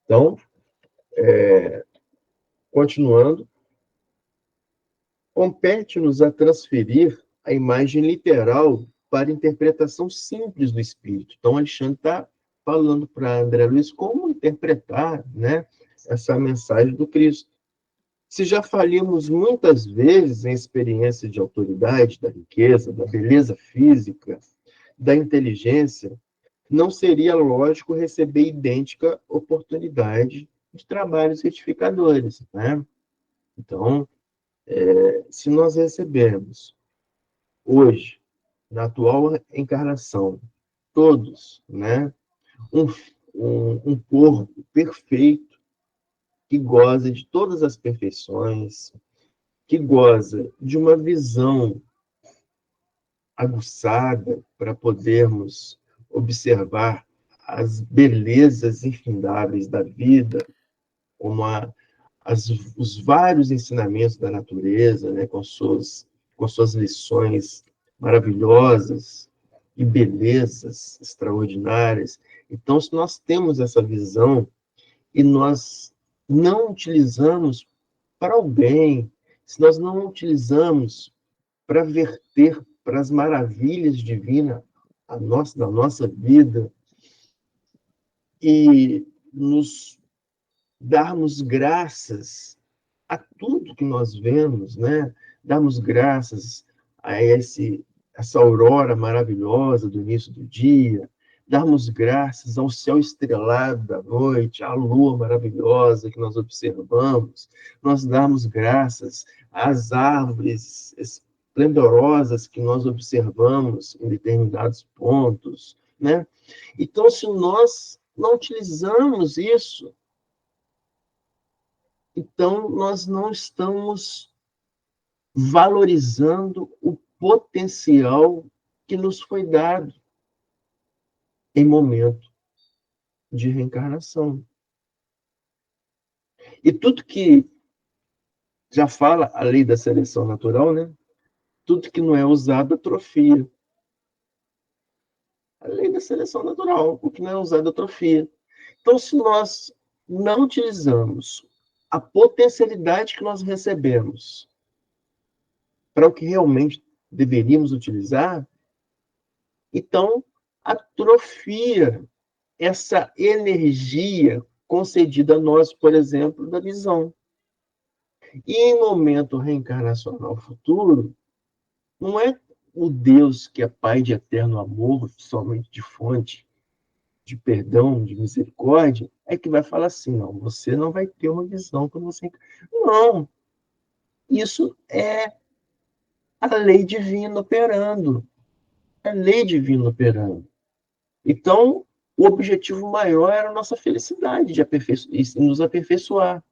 Então, continuando, compete-nos a transferir a imagem literal para a interpretação simples do espírito. Então, Alexandre está falando para André Luiz como interpretar, né, essa mensagem do Cristo. Se já falamos muitas vezes em experiência de autoridade, da riqueza, da beleza física, da inteligência, não seria lógico receber idêntica oportunidade de trabalhos certificadores, né? Então, se nós recebemos hoje, na atual encarnação, todos, né, um corpo perfeito, que goza de todas as perfeições, que goza de uma visão aguçada para podermos observar as belezas infindáveis da vida, como os vários ensinamentos da natureza, né, com suas lições maravilhosas e belezas extraordinárias. Então, se nós temos essa visão e nós não utilizamos para o bem, se nós não utilizamos para verter para as maravilhas divinas da nossa vida e nos darmos graças a tudo que nós vemos, né? Darmos graças a esse essa aurora maravilhosa do início do dia, darmos graças ao céu estrelado da noite, à lua maravilhosa que nós observamos, nós darmos graças às árvores esplendorosas que nós observamos em determinados pontos, né? Então, se nós não utilizamos isso, então nós não estamos valorizando o potencial que nos foi dado em momento de reencarnação. E tudo que já fala a lei da seleção natural, né? Tudo que não é usado atrofia. A lei da seleção natural, o que não é usado atrofia. Então, se nós não utilizamos a potencialidade que nós recebemos para o que realmente deveríamos utilizar, então atrofia essa energia concedida a nós, por exemplo, da visão. E em momento reencarnacional futuro, não é o Deus que é Pai de eterno amor, somente de fonte de perdão, de misericórdia, é que vai falar assim, não, você não vai ter uma visão quando você... Não, isso é a lei divina operando. É a lei divina operando. Então, o objetivo maior era a nossa felicidade, de nos aperfeiçoar.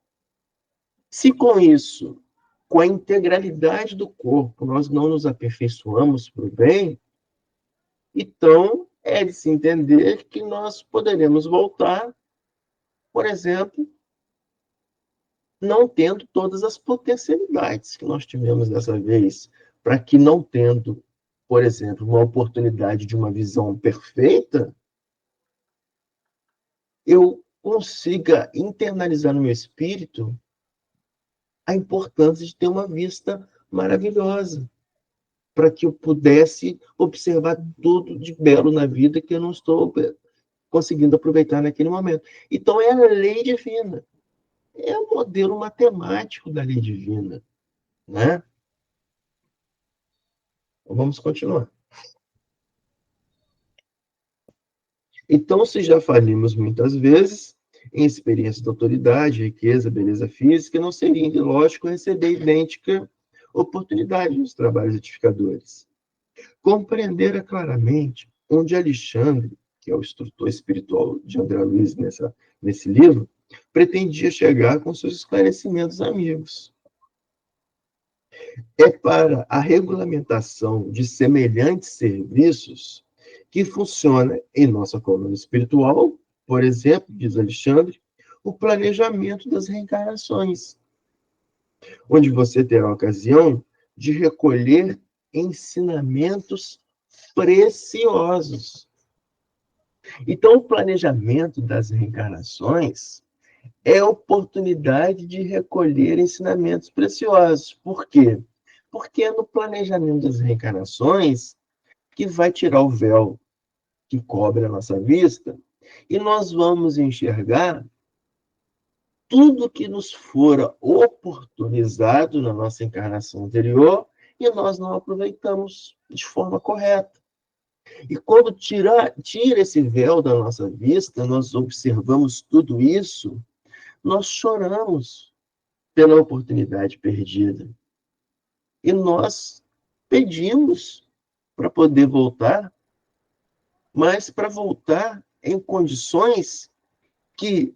Se com isso, com a integralidade do corpo, nós não nos aperfeiçoamos para o bem, então é de se entender que nós poderemos voltar, por exemplo, não tendo todas as potencialidades que nós tivemos dessa vez, para que não tendo, por exemplo, uma oportunidade de uma visão perfeita, eu consiga internalizar no meu espírito a importância de ter uma vista maravilhosa, para que eu pudesse observar tudo de belo na vida que eu não estou conseguindo aproveitar naquele momento. Então, é a lei divina. É o modelo matemático da lei divina, né? Então, vamos continuar. Então, se já falimos muitas vezes em experiência de autoridade, riqueza, beleza física, não seria ilógico receber idêntica oportunidade nos trabalhos edificadores. Compreendera claramente onde Alexandre, que é o instrutor espiritual de André Luiz nesse livro, pretendia chegar com seus esclarecimentos amigos. É para a regulamentação de semelhantes serviços que funciona em nossa coluna espiritual, por exemplo, diz Alexandre, o planejamento das reencarnações, onde você terá a ocasião de recolher ensinamentos preciosos. Então, o planejamento das reencarnações é a oportunidade de recolher ensinamentos preciosos. Por quê? Porque é no planejamento das reencarnações que vai tirar o véu que cobre a nossa vista e nós vamos enxergar tudo que nos fora oportunizado na nossa encarnação anterior e nós não aproveitamos de forma correta. E quando tira esse véu da nossa vista, nós observamos tudo isso, nós choramos pela oportunidade perdida. E nós pedimos para poder voltar, mas para voltar em condições que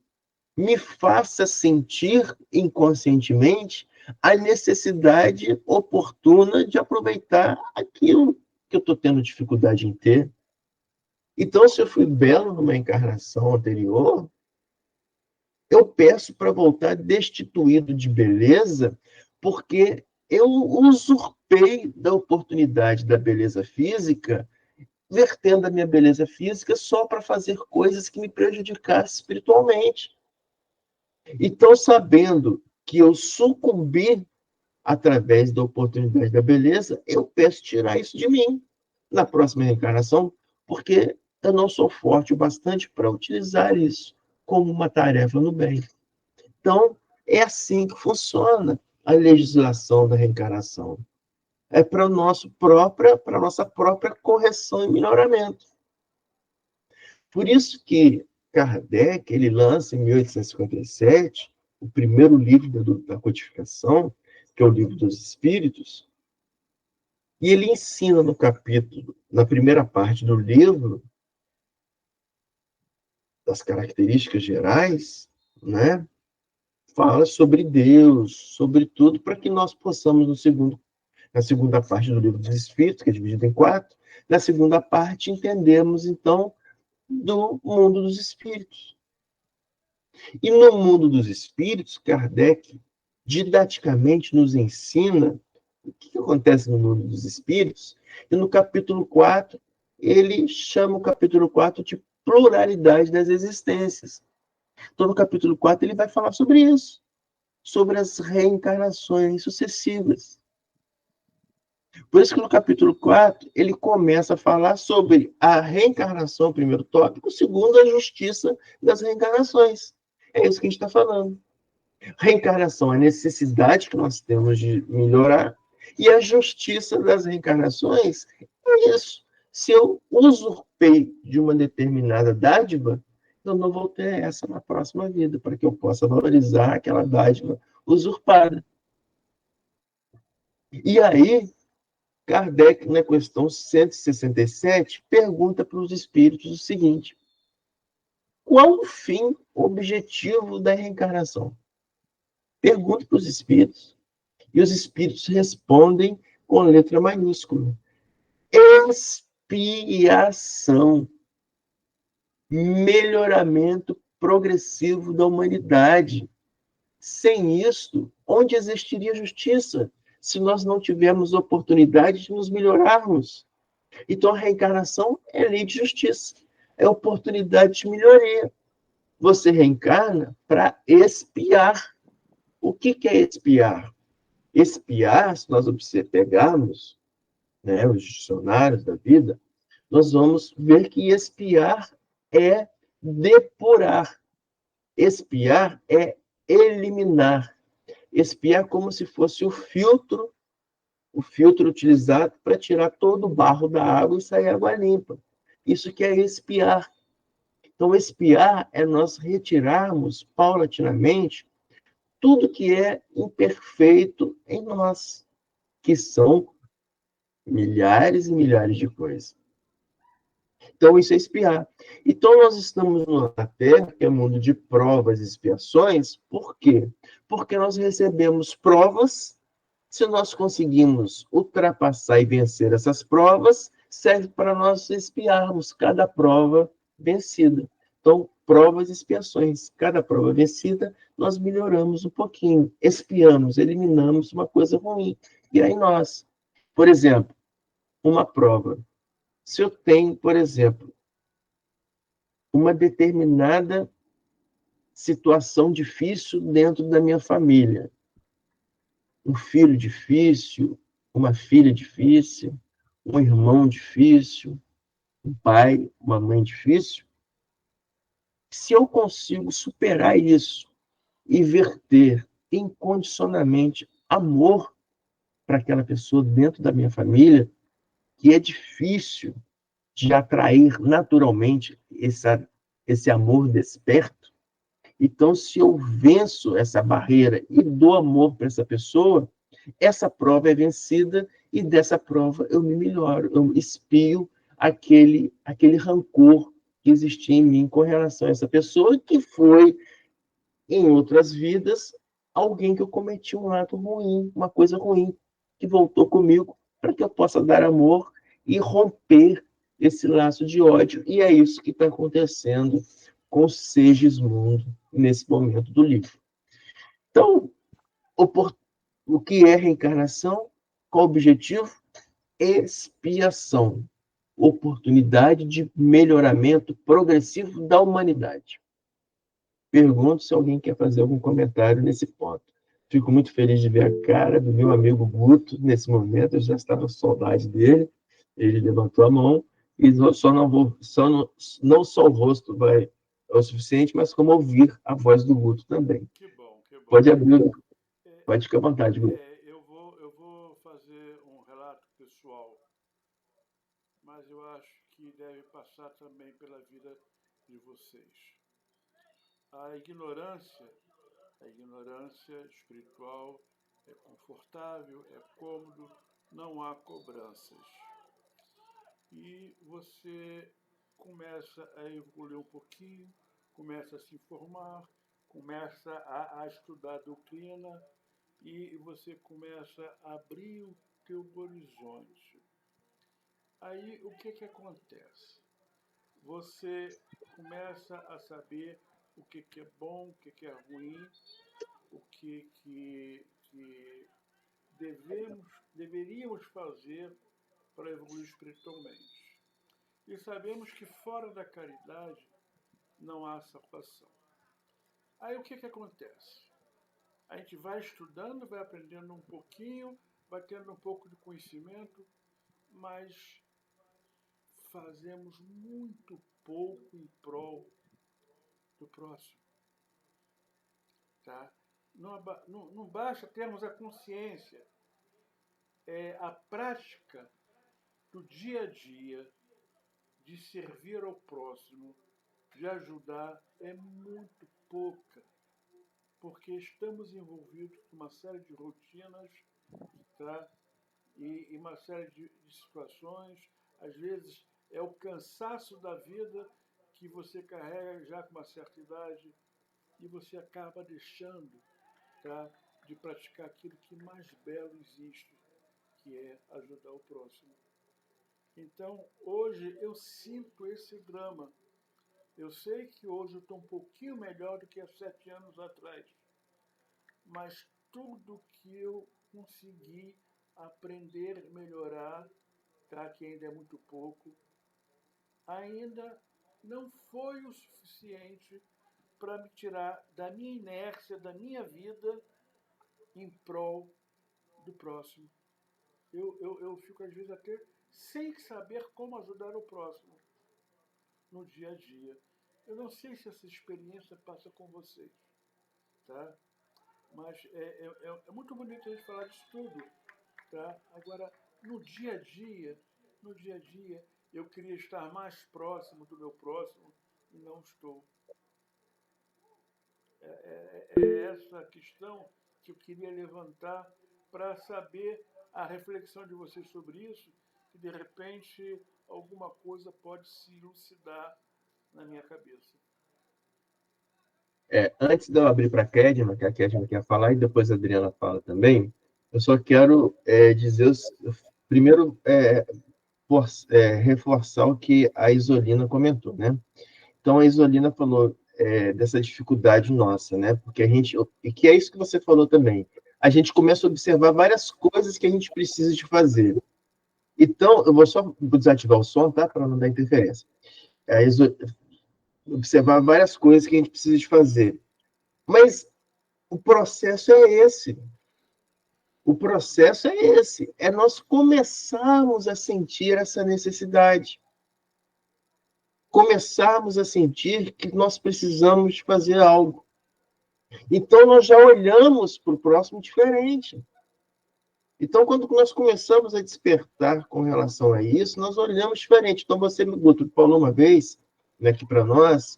me faça sentir inconscientemente a necessidade oportuna de aproveitar aquilo que eu estou tendo dificuldade em ter. Então, se eu fui belo numa encarnação anterior, eu peço para voltar destituído de beleza, porque eu usurpei da oportunidade da beleza física, vertendo a minha beleza física só para fazer coisas que me prejudicassem espiritualmente. Então, sabendo que eu sucumbi através da oportunidade da beleza, eu peço tirar isso de mim na próxima reencarnação, porque eu não sou forte o bastante para utilizar isso como uma tarefa no bem. Então, é assim que funciona a legislação da reencarnação. é para nossa própria correção e melhoramento. Por isso que Kardec, ele lança em 1857 o primeiro livro da codificação, que é o Livro dos Espíritos, e ele ensina no capítulo, na primeira parte do livro, das características gerais, né? Fala sobre Deus, sobre tudo, para que nós possamos, na segunda parte do Livro dos Espíritos, que é dividido em 4, na segunda parte entendermos, então, do mundo dos espíritos. E no mundo dos espíritos, Kardec didaticamente nos ensina o que acontece no mundo dos espíritos, e no capítulo 4, ele chama o capítulo 4 de pluralidade das existências. Então, no capítulo 4, ele vai falar sobre isso, sobre as reencarnações sucessivas. Por isso que no capítulo 4, ele começa a falar sobre a reencarnação, o primeiro tópico, o segundo, a justiça das reencarnações. É isso que a gente está falando. Reencarnação, a necessidade que nós temos de melhorar, e a justiça das reencarnações é isso. Se eu usurpei de uma determinada dádiva, eu não vou ter essa na próxima vida, para que eu possa valorizar aquela dádiva usurpada. E aí, Kardec, na questão 167, pergunta para os espíritos o seguinte: qual o fim objetivo da reencarnação? Pergunta para os espíritos. E os espíritos respondem com letra maiúscula: expiação, melhoramento progressivo da humanidade. Sem isto, onde existiria justiça, se nós não tivermos oportunidade de nos melhorarmos? Então, a reencarnação é lei de justiça, é oportunidade de melhoria. Você reencarna para expiar. O que é expiar? Expiar, se nós pegarmos, né, os dicionários da vida, nós vamos ver que expiar é depurar. Expiar é eliminar. Expiar como se fosse o filtro utilizado para tirar todo o barro da água e sair água limpa. Isso que é expiar. Então, expiar é nós retirarmos paulatinamente tudo que é imperfeito em nós, que são milhares e milhares de coisas. Então, isso é expiar. Então, nós estamos na Terra, que é um mundo de provas e expiações. Por quê? Porque nós recebemos provas. Se nós conseguimos ultrapassar e vencer essas provas, serve para nós expiarmos cada prova vencida. Então, provas e expiações. Cada prova vencida, nós melhoramos um pouquinho, expiamos, eliminamos uma coisa ruim. E aí nós, por exemplo, uma prova. Se eu tenho, por exemplo, uma determinada situação difícil dentro da minha família, um filho difícil, uma filha difícil, um irmão difícil, um pai, uma mãe difícil, se eu consigo superar isso e verter incondicionalmente amor para aquela pessoa dentro da minha família, que é difícil de atrair naturalmente esse amor desperto, então, se eu venço essa barreira e dou amor para essa pessoa, essa prova é vencida e dessa prova eu me melhoro, eu expio aquele rancor que existia em mim com relação a essa pessoa, que foi, em outras vidas, alguém que eu cometi um ato ruim, uma coisa ruim, que voltou comigo para que eu possa dar amor e romper esse laço de ódio. E é isso que está acontecendo com Segismundo nesse momento do livro. Então, o que é reencarnação? Qual o objetivo? Expiação. Oportunidade de melhoramento progressivo da humanidade. Pergunto se alguém quer fazer algum comentário nesse ponto. Fico muito feliz de ver a cara do meu amigo Guto nesse momento. Eu já estava com saudade dele. Ele levantou a mão e não só o rosto é o suficiente, mas como ouvir a voz do Guto também. Que bom, que bom. Pode abrir, pode ficar à vontade, Guto. Eu vou fazer um mas eu acho que deve passar também pela vida de vocês. A ignorância espiritual é confortável, é cômodo, não há cobranças. E você começa a evoluir um pouquinho, começa a se informar, começa a estudar a doutrina e você começa a abrir o teu horizonte. Aí o que acontece? Você começa a saber o que é bom, o que é ruim, o que deveríamos fazer para evoluir espiritualmente. E sabemos que fora da caridade não há salvação. Aí o que acontece? A gente vai estudando, vai aprendendo um pouquinho, vai tendo um pouco de conhecimento, mas fazemos muito pouco em prol do próximo. Tá? Não basta termos a consciência, a prática do dia a dia de servir ao próximo, de ajudar, é muito pouca, porque estamos envolvidos com uma série de rotinas, tá? E uma série de situações. Às vezes é o cansaço da vida que você carrega já com uma certa idade e você acaba deixando, tá, de praticar aquilo que mais belo existe, que é ajudar o próximo. Então, hoje eu sinto esse drama. Eu sei que hoje eu estou um pouquinho melhor do que há 7 anos atrás, mas tudo que eu consegui aprender, melhorar, tá, que ainda é muito pouco, ainda não foi o suficiente para me tirar da minha inércia, da minha vida, em prol do próximo. Eu fico, às vezes, até sem saber como ajudar o próximo no dia a dia. Eu não sei se essa experiência passa com vocês, tá? Mas é muito bonito a gente falar disso tudo, tá? Agora, no dia a dia, eu queria estar mais próximo do meu próximo e não estou. É essa questão que eu queria levantar para saber a reflexão de vocês sobre isso, que de repente alguma coisa pode se elucidar na minha cabeça. Antes de eu abrir para a Kedma, que a Kedma quer falar, e depois a Adriana fala também, eu só quero dizer, primeiro, reforçar o que a Isolina comentou, né? Então, a Isolina falou dessa dificuldade nossa, né? Porque e que é isso que você falou também, a gente começa a observar várias coisas que a gente precisa de fazer. Então, eu vou só desativar o som, tá? Para não dar interferência. Observar várias coisas que a gente precisa de fazer. Mas o processo é esse. O processo é esse. É nós começarmos a sentir essa necessidade. Começarmos a sentir que nós precisamos fazer algo. Então, nós já olhamos para o próximo diferente. Então, quando nós começamos a despertar com relação a isso, nós olhamos diferente. Então, Guto, falou uma vez, né, aqui para nós,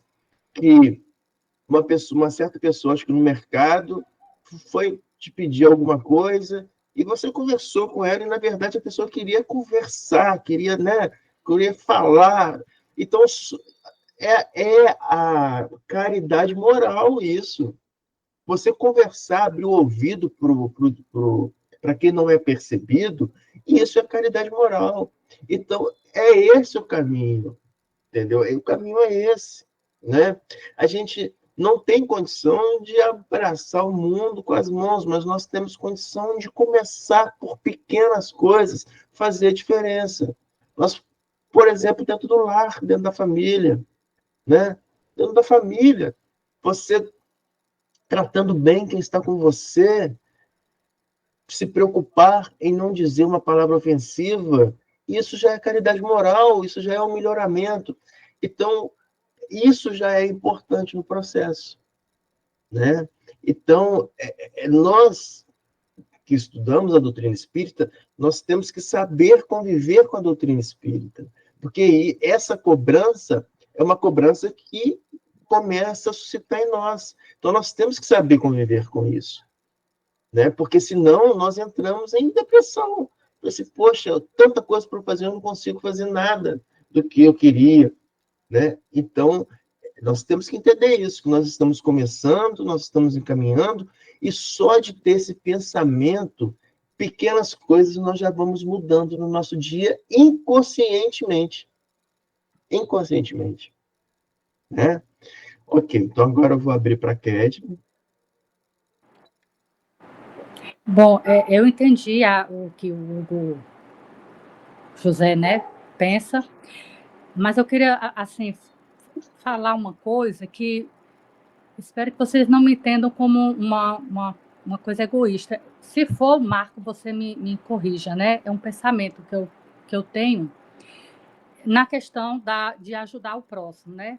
que uma certa pessoa, acho que no mercado, foi te pedir alguma coisa, e você conversou com ela, e, na verdade, a pessoa queria conversar, queria falar. Então, é a caridade moral isso. Você conversar, abrir o ouvido para quem não é percebido, e isso é caridade moral. Então, é esse o caminho, entendeu? O caminho é esse, né? A gente não tem condição de abraçar o mundo com as mãos, mas nós temos condição de começar por pequenas coisas, fazer a diferença. Nós, por exemplo, dentro do lar, dentro da família, né? Dentro da família, você tratando bem quem está com você, se preocupar em não dizer uma palavra ofensiva, isso já é caridade moral, isso já é um melhoramento. Então, isso já é importante no processo, né? Então, nós que estudamos a doutrina espírita, nós temos que saber conviver com a doutrina espírita. Porque essa cobrança é uma cobrança que começa a suscitar em nós. Então, nós temos que saber conviver com isso, né? Porque senão nós entramos em depressão. Assim, poxa, tanta coisa para fazer, eu não consigo fazer nada do que eu queria, né? Então, nós temos que entender isso, que nós estamos começando, nós estamos encaminhando, e só de ter esse pensamento, pequenas coisas nós já vamos mudando no nosso dia inconscientemente. Inconscientemente, né? Ok, então agora eu vou abrir para a Kedma. Bom, eu entendi o que o Hugo José, né, pensa, mas eu queria, assim, falar uma coisa que espero que vocês não me entendam como uma coisa egoísta. Se for, Marco, você me corrija, né? É um pensamento que eu tenho na questão de ajudar o próximo, né?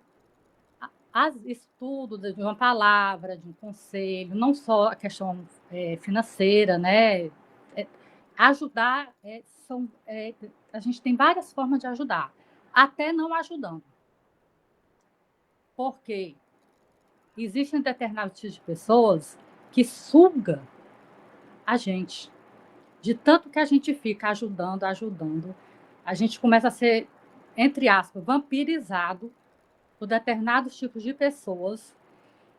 Estudo de uma palavra, de um conselho, não só a questão financeira, né? Ajudar, a gente tem várias formas de ajudar, até não ajudando. Porque existem determinados tipos de pessoas que sugam a gente. De tanto que a gente fica ajudando, a gente começa a ser, entre aspas, vampirizado por determinados tipos de pessoas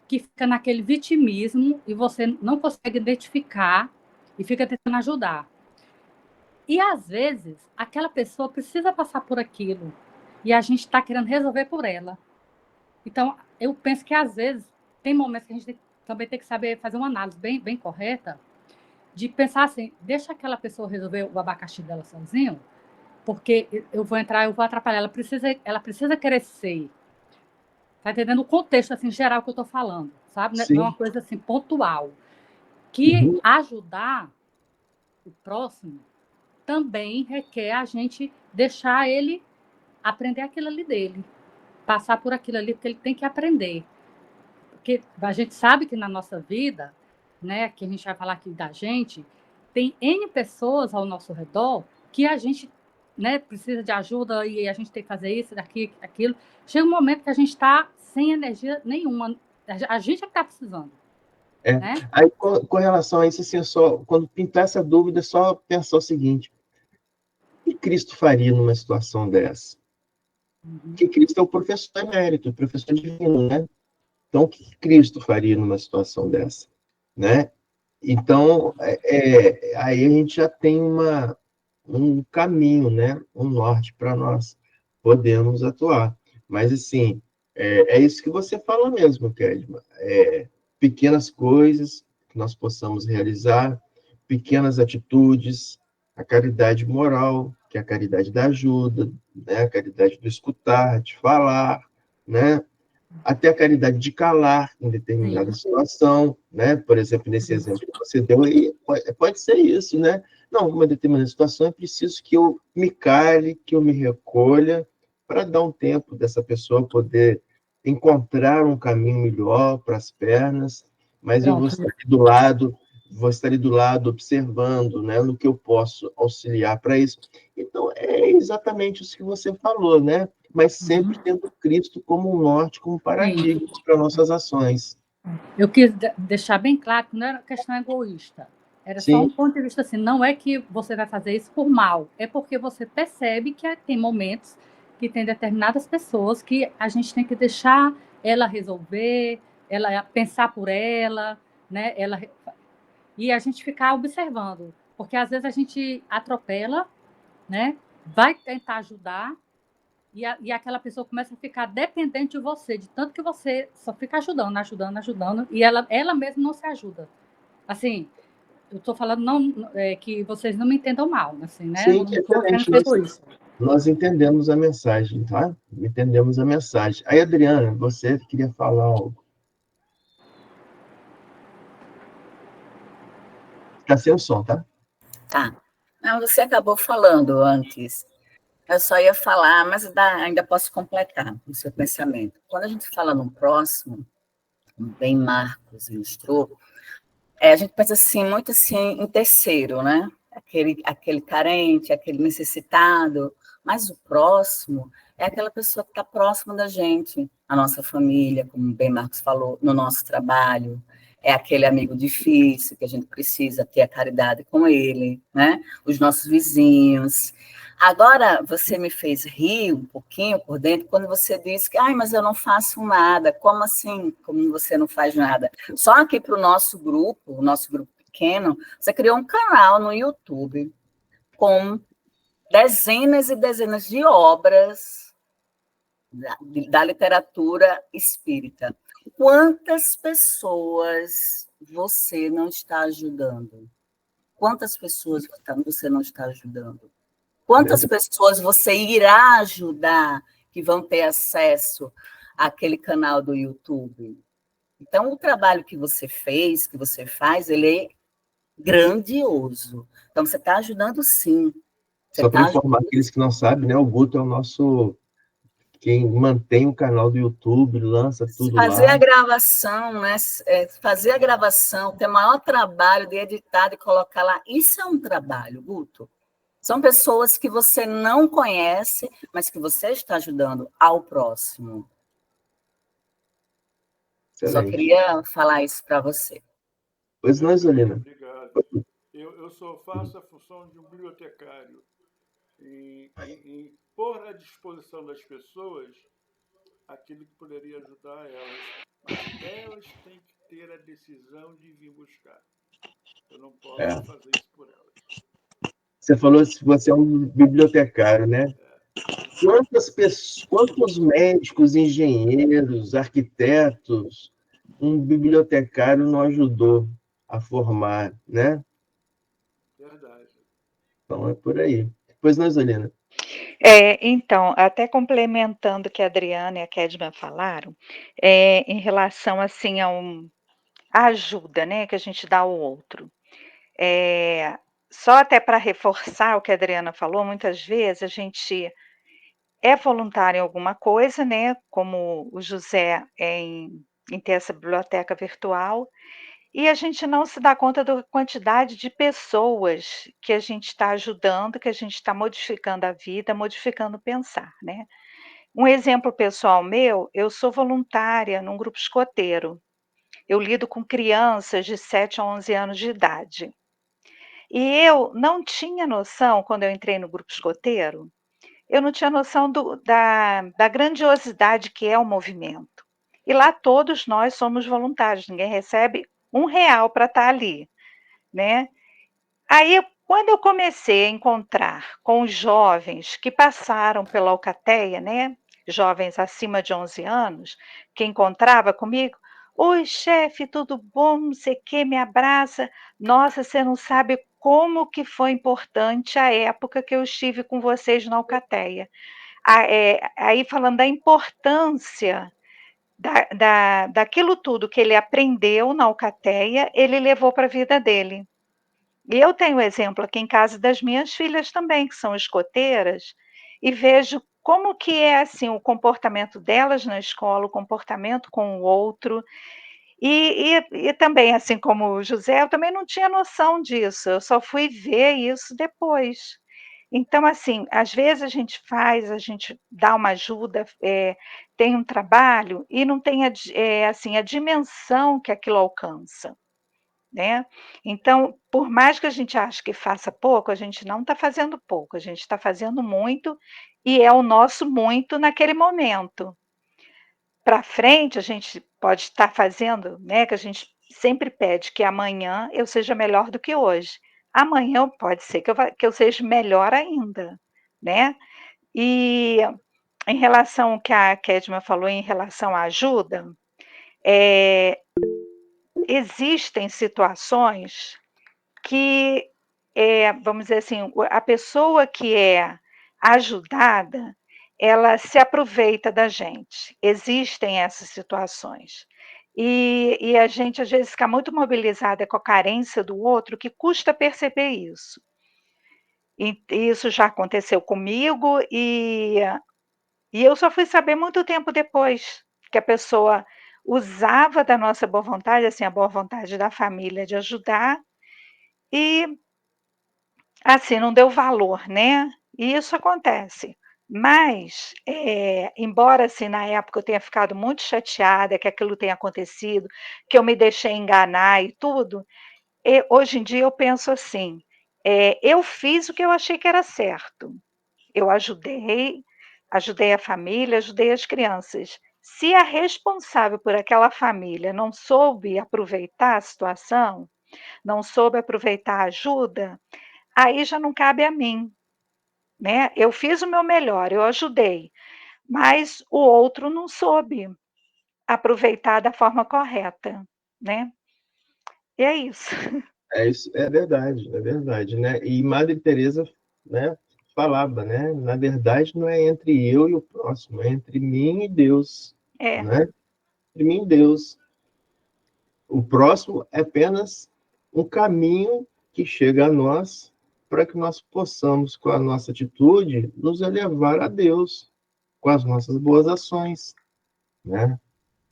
que fica naquele vitimismo e você não consegue identificar e fica tentando ajudar. E, às vezes, aquela pessoa precisa passar por aquilo e a gente está querendo resolver por ela. Então, eu penso que, às vezes, tem momentos que a gente também tem que saber fazer uma análise bem correta de pensar assim, deixa aquela pessoa resolver o abacaxi dela sozinho, porque eu vou atrapalhar. Ela precisa crescer. Está entendendo o contexto assim, geral que eu estou falando, sabe? Não é uma coisa assim, pontual. Que ajudar o próximo também requer a gente deixar ele aprender aquilo ali dele, passar por aquilo ali, porque ele tem que aprender. Porque a gente sabe que na nossa vida, né, que a gente vai falar aqui da gente, tem N pessoas ao nosso redor que a gente, né, precisa de ajuda e a gente tem que fazer isso, aquilo. Chega um momento que a gente está sem energia nenhuma. A gente é que está precisando. Né? Aí, com relação a isso, assim, quando pintar essa dúvida, é só pensar o seguinte: o que Cristo faria numa situação dessa? Porque Cristo é o professor emérito, o professor divino, né? Então, o que Cristo faria numa situação dessa? Né? Então, aí a gente já tem um caminho, né? Um norte para nós podermos atuar. Mas, assim, é isso que você fala mesmo, Kedma. Pequenas coisas que nós possamos realizar, pequenas atitudes, a caridade moral, que é a caridade da ajuda, né? A caridade do escutar, de falar, né? Até a caridade de calar em determinada situação, né? Por exemplo, nesse exemplo que você deu aí, pode ser isso, né? Não, numa determinada situação é preciso que eu me cale, que eu me recolha, para dar um tempo dessa pessoa poder encontrar um caminho melhor para as pernas, mas eu vou estar ali do lado observando, né, no que eu posso auxiliar para isso. Então, é exatamente isso que você falou, né? Mas sempre tendo Cristo como um norte, como paradigma para nossas ações. Eu quis deixar bem claro que não era questão egoísta. Era só um ponto de vista assim, não é que você vai fazer isso por mal, é porque você percebe que tem momentos que tem determinadas pessoas que a gente tem que deixar ela resolver, ela pensar por ela, né? E a gente ficar observando, porque às vezes a gente atropela, né? Vai tentar ajudar e aquela pessoa começa a ficar dependente de você, de tanto que você só fica ajudando, e ela mesma não se ajuda. Assim, eu estou falando que vocês não me entendam mal, assim, né? Sim, Não estou querendo ser egoísta. Nós entendemos a mensagem, tá? Entendemos a mensagem. Aí, Adriana, você queria falar algo? Está sem o som, tá? Tá. Não, você acabou falando antes. Eu só ia falar, mas ainda posso completar o seu pensamento. Quando a gente fala no próximo, bem Marcos ilustrou, a gente pensa assim, muito assim, em terceiro, né? Aquele carente, aquele necessitado, Mas o próximo é aquela pessoa que está próxima da gente, a nossa família, como bem Marcos falou, no nosso trabalho, é aquele amigo difícil que a gente precisa ter a caridade com ele, né? Os nossos vizinhos. Agora, você me fez rir um pouquinho por dentro quando você disse que, ai, mas eu não faço nada. Como assim? Como você não faz nada? Só aqui para o nosso grupo pequeno, você criou um canal no YouTube com dezenas e dezenas de obras da literatura espírita. Quantas pessoas você não está ajudando? Quantas pessoas você não está ajudando? Quantas pessoas você irá ajudar que vão ter acesso àquele canal do YouTube? Então, o trabalho que você fez, que você faz, ele é grandioso. Então, você está ajudando, sim. Você Só para tá informar aqueles que não sabem, né? O Guto é o nosso... Quem mantém o canal do YouTube, lança tudo fazer lá. a gravação, né? Fazer a gravação, ter o maior trabalho de editar, de colocar lá. Isso é um trabalho, Guto. São pessoas que você não conhece, mas que você está ajudando ao próximo. Só Excelente. queria falar isso para você. Pois não, Isolina. Obrigado. Eu só faço a função de um bibliotecário em pôr à disposição das pessoas aquilo que poderia ajudar elas. Mas elas têm que ter a decisão de vir buscar. Eu não posso fazer isso por elas. Você falou que você é um bibliotecário, né? Quantos médicos, engenheiros, arquitetos um bibliotecário não ajudou a formar, né? Verdade. Então é por aí. Pois não, Isolina? Então, até complementando o que a Adriana e a Kedma falaram, em relação assim à ajuda, né, que a gente dá ao outro. Só até para reforçar o que a Adriana falou, muitas vezes a gente é voluntário em alguma coisa, né, como o José em ter essa biblioteca virtual, e a gente não se dá conta da quantidade de pessoas que a gente está ajudando, que a gente está modificando a vida, modificando o pensar, né. Um exemplo pessoal meu, eu sou voluntária num grupo escoteiro. Eu lido com crianças de 7 a 11 anos de idade. E eu não tinha noção, quando eu entrei no grupo escoteiro, eu não tinha noção da grandiosidade que é o movimento. E lá todos nós somos voluntários, ninguém recebe R$ 1 para estar ali, né. Aí, quando eu comecei a encontrar com os jovens que passaram pela alcateia, né, jovens acima de 11 anos, que encontrava comigo: "Oi, chefe, tudo bom? Não sei o quê", me abraça. "Nossa, você não sabe como que foi importante a época que eu estive com vocês na alcateia". Aí falando da importância daquilo tudo que ele aprendeu na alcateia, ele levou para a vida dele. E eu tenho exemplo aqui em casa das minhas filhas também, que são escoteiras, e vejo como que é, assim, o comportamento delas na escola, o comportamento com o outro. E também, assim como o José, eu também não tinha noção disso, eu só fui ver isso depois. Então, assim, às vezes a gente dá uma ajuda, tem um trabalho e não tem assim, a dimensão que aquilo alcança. Né. Então, por mais que a gente ache que faça pouco, a gente não está fazendo pouco, a gente está fazendo muito, e é o nosso muito naquele momento. Para frente, a gente pode estar fazendo, né, que a gente sempre pede que amanhã eu seja melhor do que hoje. Amanhã pode ser que eu seja melhor ainda, né. E em relação ao que a Kedma falou em relação à ajuda, eh, existem situações que, vamos dizer assim, a pessoa que é ajudada, ela se aproveita da gente. Existem essas situações. E a gente, às vezes, fica muito mobilizada com a carência do outro, que custa perceber isso. E isso já aconteceu comigo e eu só fui saber muito tempo depois, que a pessoa usava da nossa boa vontade, assim, a boa vontade da família de ajudar, e assim, não deu valor, né. E isso acontece. Mas, embora assim, na época eu tenha ficado muito chateada que aquilo tenha acontecido, que eu me deixei enganar e tudo, hoje em dia eu penso assim, eu fiz o que eu achei que era certo. Eu ajudei a família, ajudei as crianças. Se a responsável por aquela família não soube aproveitar a situação, não soube aproveitar a ajuda, aí já não cabe a mim, né? Eu fiz o meu melhor, eu ajudei, mas o outro não soube aproveitar da forma correta, né? E é isso. Isso é verdade, né? E Madre Teresa, né, falava, né? Na verdade, não é entre eu e o próximo, é entre mim e Deus, É, né? Entre mim e Deus. O próximo é apenas um caminho que chega a nós para que nós possamos, com a nossa atitude, nos elevar a Deus, com as nossas boas ações, né?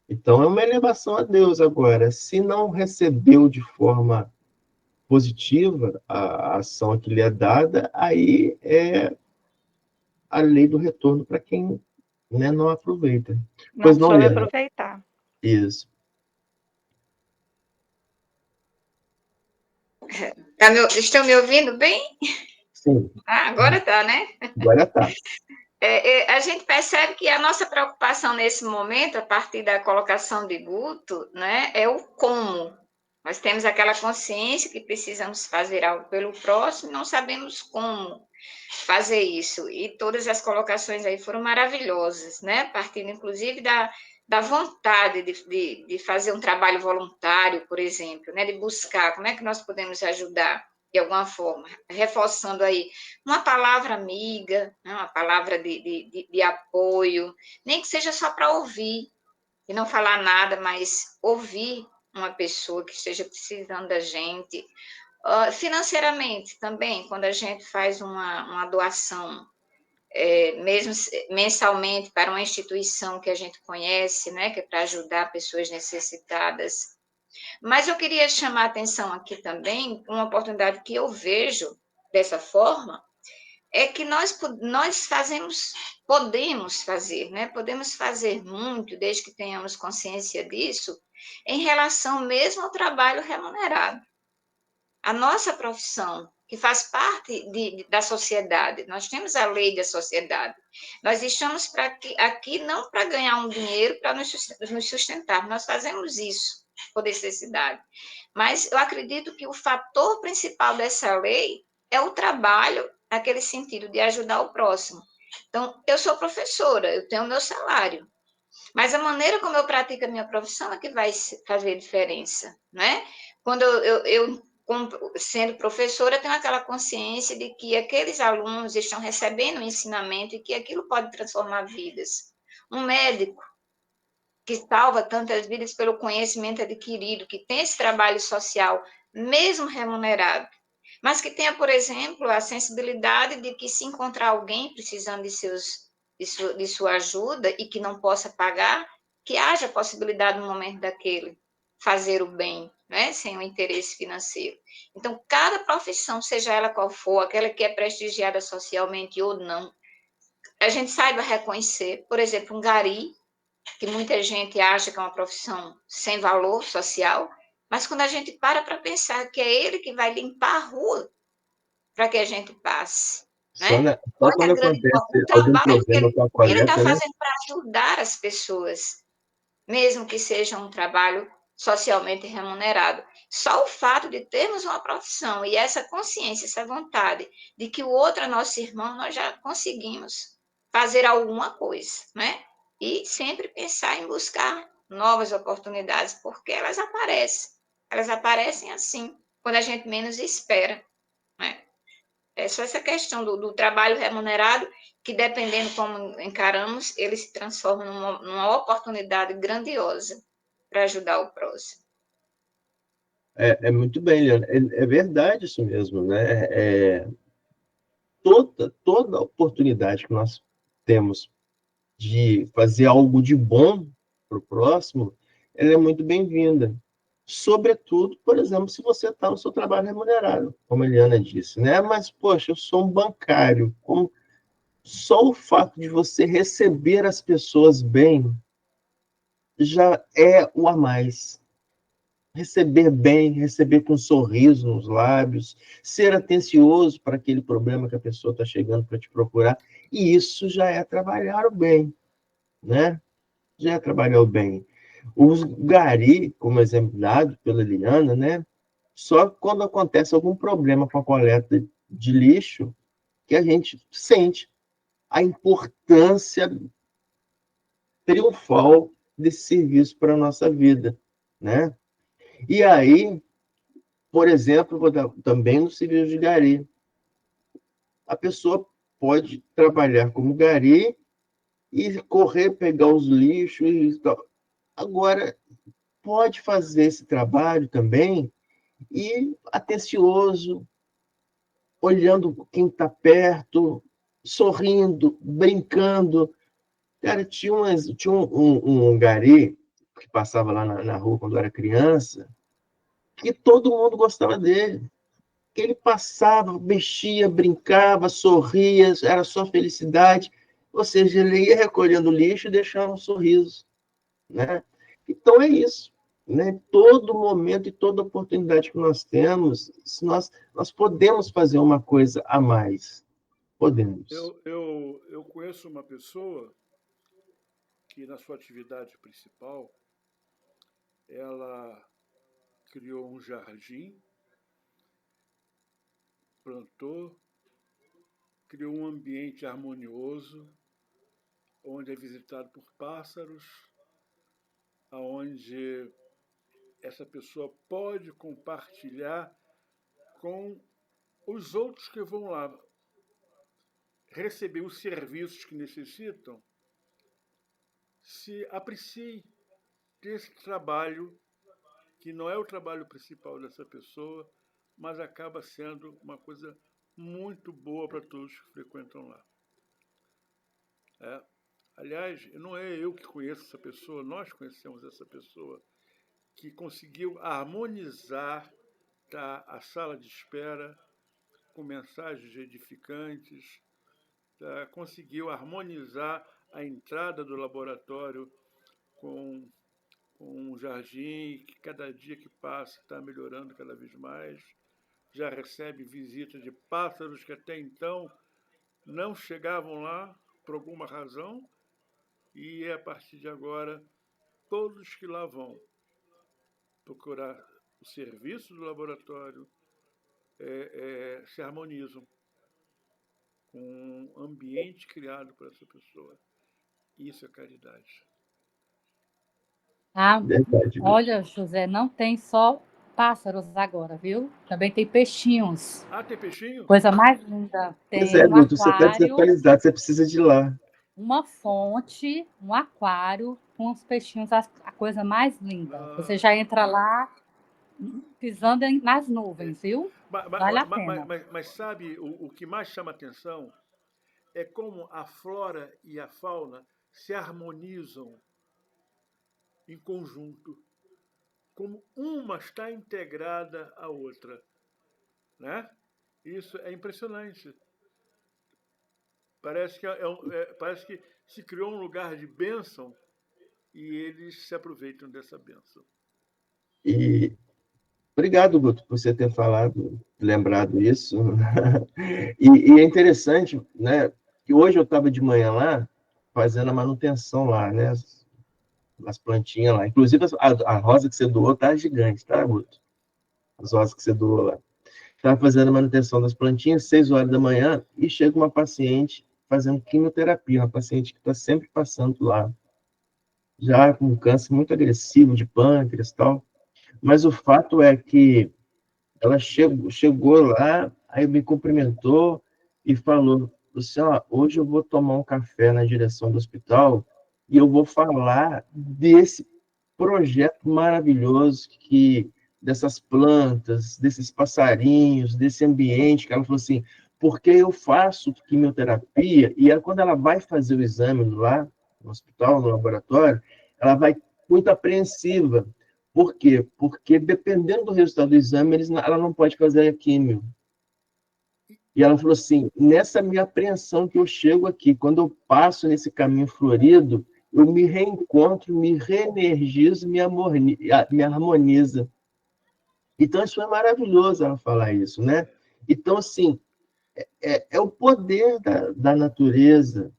Então, é uma elevação a Deus agora. Se não recebeu de forma positiva a ação que lhe é dada, aí é a lei do retorno para quem, né, não aproveita. Pois não não, soube Liana? aproveitar. Isso. Estão me ouvindo bem? Sim, Agora tá, né? agora tá. A gente percebe que a nossa preocupação nesse momento, a partir da colocação de Guto, né, é o como. Nós temos aquela consciência que precisamos fazer algo pelo próximo, não sabemos como fazer isso. E todas as colocações aí foram maravilhosas, né? Partindo, inclusive, da vontade de fazer um trabalho voluntário, por exemplo, né? De buscar como é que nós podemos ajudar de alguma forma, reforçando aí uma palavra amiga, né? Uma palavra de apoio, nem que seja só para ouvir, e não falar nada, mas ouvir uma pessoa que esteja precisando da gente. Financeiramente também, quando a gente faz uma doação, mesmo mensalmente, para uma instituição que a gente conhece, né, que é para ajudar pessoas necessitadas. Mas eu queria chamar a atenção aqui também, uma oportunidade que eu vejo dessa forma, é que nós podemos fazer, né? Podemos fazer muito, desde que tenhamos consciência disso, em relação mesmo ao trabalho remunerado. A nossa profissão, que faz parte da sociedade, nós temos a lei da sociedade, nós estamos aqui não para ganhar um dinheiro para nos sustentar, nós fazemos isso por necessidade. Mas eu acredito que o fator principal dessa lei é o trabalho, naquele sentido de ajudar o próximo. Então, eu sou professora, eu tenho meu salário, mas a maneira como eu pratico a minha profissão é que vai fazer diferença, né? Quando sendo professora, tenho aquela consciência de que aqueles alunos estão recebendo um ensinamento e que aquilo pode transformar vidas. Um médico que salva tantas vidas pelo conhecimento adquirido, que tem esse trabalho social, mesmo remunerado, mas que tenha, por exemplo, a sensibilidade de que se encontrar alguém precisando de sua ajuda e que não possa pagar, que haja possibilidade no momento daquele fazer o bem, né, sem o interesse financeiro. Então, cada profissão, seja ela qual for, aquela que é prestigiada socialmente ou não, a gente saiba reconhecer, por exemplo, um gari, que muita gente acha que é uma profissão sem valor social, mas quando a gente para pensar que é ele que vai limpar a rua para que a gente passe, né? Só Olha quando a grande acontece o algum trabalho que problema com a ele está coleta, né? fazendo para ajudar as pessoas, mesmo que seja um trabalho socialmente remunerado. Só o fato de termos uma profissão e essa consciência, essa vontade de que o outro é nosso irmão, nós já conseguimos fazer alguma coisa, né? E sempre pensar em buscar novas oportunidades, porque elas aparecem. Elas aparecem assim, quando a gente menos espera, né? É só essa questão do trabalho remunerado, que dependendo como encaramos, ele se transforma numa oportunidade grandiosa para ajudar o próximo. É muito bem, Liana. É verdade isso mesmo, né? Toda oportunidade que nós temos de fazer algo de bom para o próximo, ela é muito bem-vinda. Sobretudo, por exemplo, se você está no seu trabalho remunerado, como a Eliana disse, né? Mas, poxa, eu sou um bancário, só o fato de você receber as pessoas bem já é o a mais. Receber bem, receber com um sorriso nos lábios, ser atencioso para aquele problema que a pessoa está chegando para te procurar, e isso já é trabalhar o bem, né? Já é trabalhar o bem. O gari, como exemplo dado pela Eliana, né? Só quando acontece algum problema com a coleta de lixo que a gente sente a importância triunfal desse serviço para a nossa vida, né? E aí, por exemplo, vou dar, também no serviço de gari, a pessoa pode trabalhar como gari e correr, pegar os lixos e tal. Agora, pode fazer esse trabalho também e atencioso, olhando quem está perto, sorrindo, brincando. Cara, tinha um gari que passava lá na rua quando eu era criança, que todo mundo gostava dele. Ele passava, mexia, brincava, sorria, era só felicidade. Ou seja, ele ia recolhendo lixo e deixando um sorriso, né? Então é isso, né? Todo momento e toda oportunidade que nós temos, nós podemos fazer uma coisa a mais. Podemos. Eu conheço uma pessoa que, na sua atividade principal, ela criou um jardim, plantou, criou um ambiente harmonioso, onde é visitado por pássaros, onde essa pessoa pode compartilhar com os outros que vão lá receber os serviços que necessitam, se aprecie desse trabalho, que não é o trabalho principal dessa pessoa, mas acaba sendo uma coisa muito boa para todos que frequentam lá. Aliás, não é eu que conheço essa pessoa, nós conhecemos essa pessoa que conseguiu harmonizar, tá, a sala de espera com mensagens edificantes, tá, conseguiu harmonizar a entrada do laboratório com um jardim que cada dia que passa está melhorando cada vez mais, já recebe visita de pássaros que até então não chegavam lá por alguma razão, e a partir de agora todos que lá vão procurar o serviço do laboratório se harmonizam com um ambiente criado por essa pessoa. Isso é caridade. Ah, Verdade. olha, José, não tem só pássaros agora, viu? Também tem peixinhos. Ah, tem peixinho? Coisa mais linda. Pois Tem é, um Guto, você está aquário, desatualizado, você precisa de ir lá. uma fonte, um aquário com os peixinhos, a coisa mais linda. Você já entra lá pisando nas nuvens, viu? Vale a pena. Mas sabe, o que mais chama atenção é como a flora e a fauna se harmonizam em conjunto, como uma está integrada à outra, né? Isso é impressionante. Parece que se criou um lugar de bênção e eles se aproveitam dessa bênção. E obrigado, Guto, por você ter falado, lembrado isso. E é interessante, né, que hoje eu estava de manhã lá, fazendo a manutenção lá, né, as plantinhas lá. Inclusive, a rosa que você doou tá gigante, tá, Guto? As rosas que você doou lá. Estava fazendo a manutenção das plantinhas, 6 horas da manhã, e chega uma paciente fazendo quimioterapia, uma paciente que está sempre passando lá, já com um câncer muito agressivo de pâncreas e tal. Mas o fato é que ela chegou lá, aí me cumprimentou e falou assim, ó, hoje eu vou tomar um café na direção do hospital e eu vou falar desse projeto maravilhoso dessas plantas, desses passarinhos, desse ambiente, que ela falou assim, porque eu faço quimioterapia, e quando ela vai fazer o exame lá, no hospital, no laboratório, ela vai muito apreensiva. Por quê? Porque dependendo do resultado do exame, ela não pode fazer a químio. E ela falou assim, nessa minha apreensão que eu chego aqui, quando eu passo nesse caminho florido, eu me reencontro, me reenergizo, me harmoniza. Então, isso é maravilhoso ela falar isso, né? Então, assim, é o poder da natureza,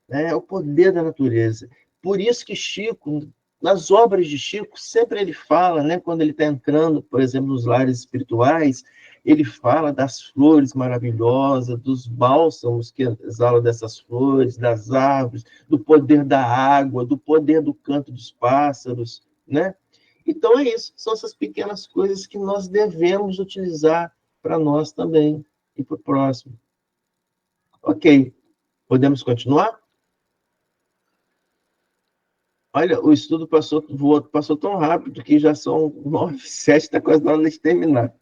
né? É o poder da natureza. Por isso que Chico, nas obras de Chico, sempre ele fala, né? Quando ele está entrando, por exemplo, nos lares espirituais, ele fala das flores maravilhosas, dos bálsamos que exalam dessas flores, das árvores, do poder da água, do poder do canto dos pássaros, né? Então é isso, são essas pequenas coisas que nós devemos utilizar para nós também e para o próximo. Ok, podemos continuar? Olha, o estudo passou tão rápido que já são 9h07, está quase na hora de terminar.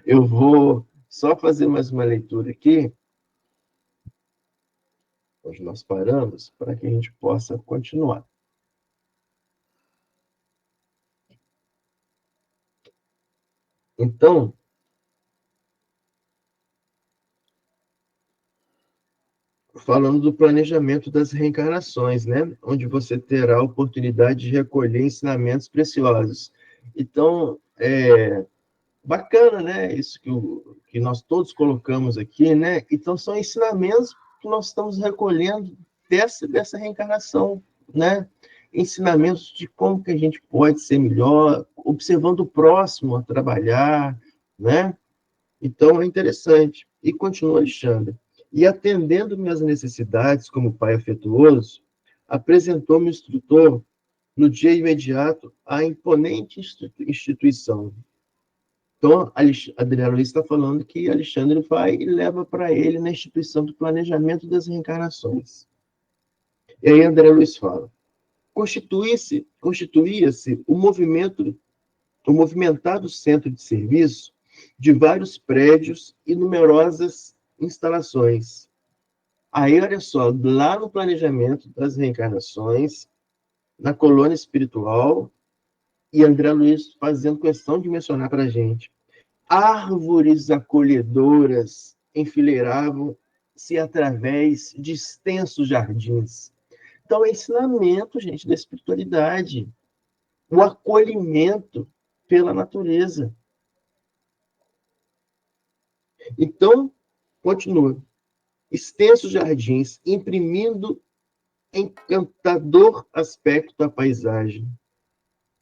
Eu vou só fazer mais uma leitura aqui, onde nós paramos, para que a gente possa continuar. Então, falando do planejamento das reencarnações, né? Onde você terá a oportunidade de recolher ensinamentos preciosos. Então, bacana, né? Isso que nós todos colocamos aqui, né? Então, são ensinamentos que nós estamos recolhendo dessa reencarnação, né? Ensinamentos de como que a gente pode ser melhor, observando o próximo a trabalhar, né? Então, é interessante. E continua Alexandre. E atendendo minhas necessidades como pai afetuoso, apresentou-me o instrutor no dia imediato à imponente instituição. Então, Adriano Luiz está falando que Alexandre vai e leva para ele na instituição do planejamento das reencarnações. E aí André Luiz fala, constituía-se o movimentado centro de serviço de vários prédios e numerosas instalações. Aí, olha só, lá no planejamento das reencarnações, na colônia espiritual, e André Luiz fazendo questão de mencionar para a gente, árvores acolhedoras enfileiravam-se através de extensos jardins. Então, é ensinamento, gente, da espiritualidade, o acolhimento pela natureza. Então, continua. Extensos jardins, imprimindo encantador aspecto à paisagem.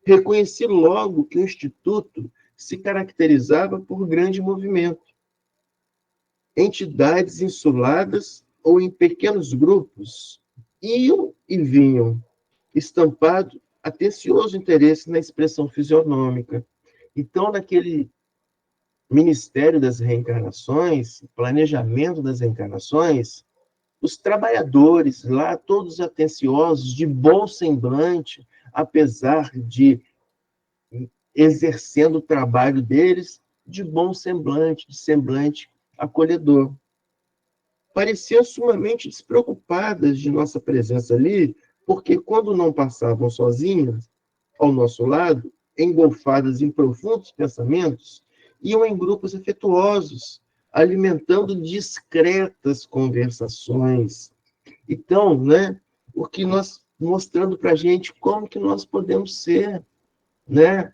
Reconheci logo que o Instituto se caracterizava por grande movimento. Entidades insuladas ou em pequenos grupos iam e vinham, estampado atencioso interesse na expressão fisionômica. Então, naquele Ministério das Reencarnações, planejamento das reencarnações, os trabalhadores lá, todos atenciosos, de bom semblante, apesar de exercendo o trabalho deles, de bom semblante, de semblante acolhedor. Pareciam sumamente despreocupadas de nossa presença ali, porque quando não passavam sozinhas, ao nosso lado, engolfadas em profundos pensamentos, iam em grupos afetuosos, alimentando discretas conversações. Então, né, o que nós mostrando para a gente como que nós podemos ser, né,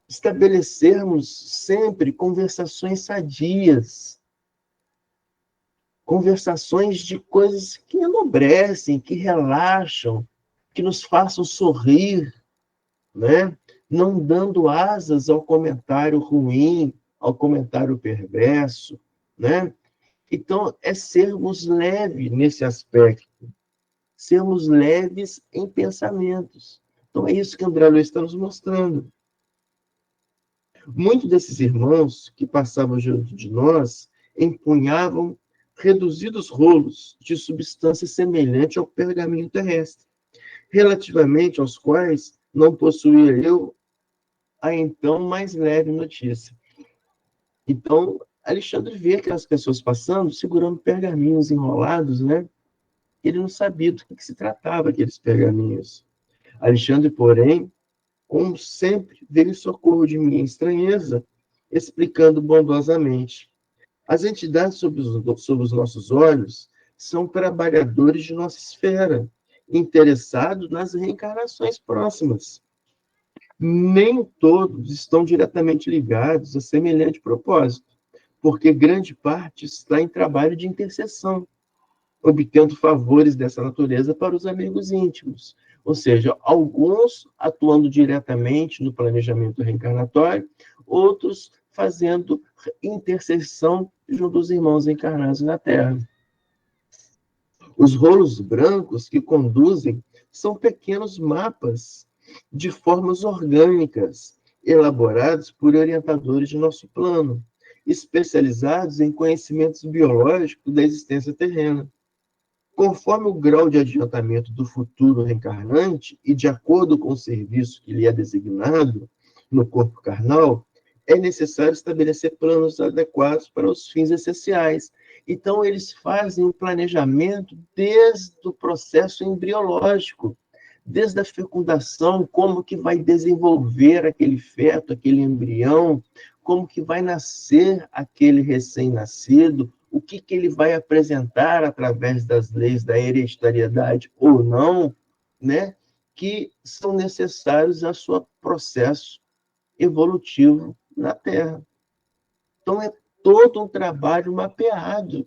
estabelecermos sempre conversações sadias, conversações de coisas que enobrecem, que relaxam, que nos façam sorrir, né? Não dando asas ao comentário ruim, ao comentário perverso, né? Então, é sermos leves nesse aspecto, sermos leves em pensamentos. Então, é isso que André Luiz está nos mostrando. Muitos desses irmãos que passavam junto de nós empunhavam reduzidos rolos de substância semelhante ao pergaminho terrestre, relativamente aos quais não possuía eu a então mais leve notícia. Então, Alexandre vê aquelas pessoas passando, segurando pergaminhos enrolados, né? Ele não sabia do que se tratava aqueles pergaminhos. Alexandre, porém, como sempre, veio em socorro de minha estranheza, explicando bondosamente. As entidades sob os nossos olhos são trabalhadores de nossa esfera, interessados nas reencarnações próximas. Nem todos estão diretamente ligados a semelhante propósito, porque grande parte está em trabalho de intercessão, obtendo favores dessa natureza para os amigos íntimos. Ou seja, alguns atuando diretamente no planejamento reencarnatório, outros fazendo intercessão junto aos irmãos encarnados na Terra. Os rolos brancos que conduzem são pequenos mapas de formas orgânicas, elaborados por orientadores de nosso plano, especializados em conhecimentos biológicos da existência terrena. Conforme o grau de adiantamento do futuro reencarnante e de acordo com o serviço que lhe é designado no corpo carnal, é necessário estabelecer planos adequados para os fins essenciais. Então, eles fazem o planejamento desde o processo embriológico, desde a fecundação, como que vai desenvolver aquele feto, aquele embrião, como que vai nascer aquele recém-nascido, o que ele vai apresentar através das leis da hereditariedade ou não, né, que são necessários ao seu processo evolutivo na Terra. Então, é todo um trabalho mapeado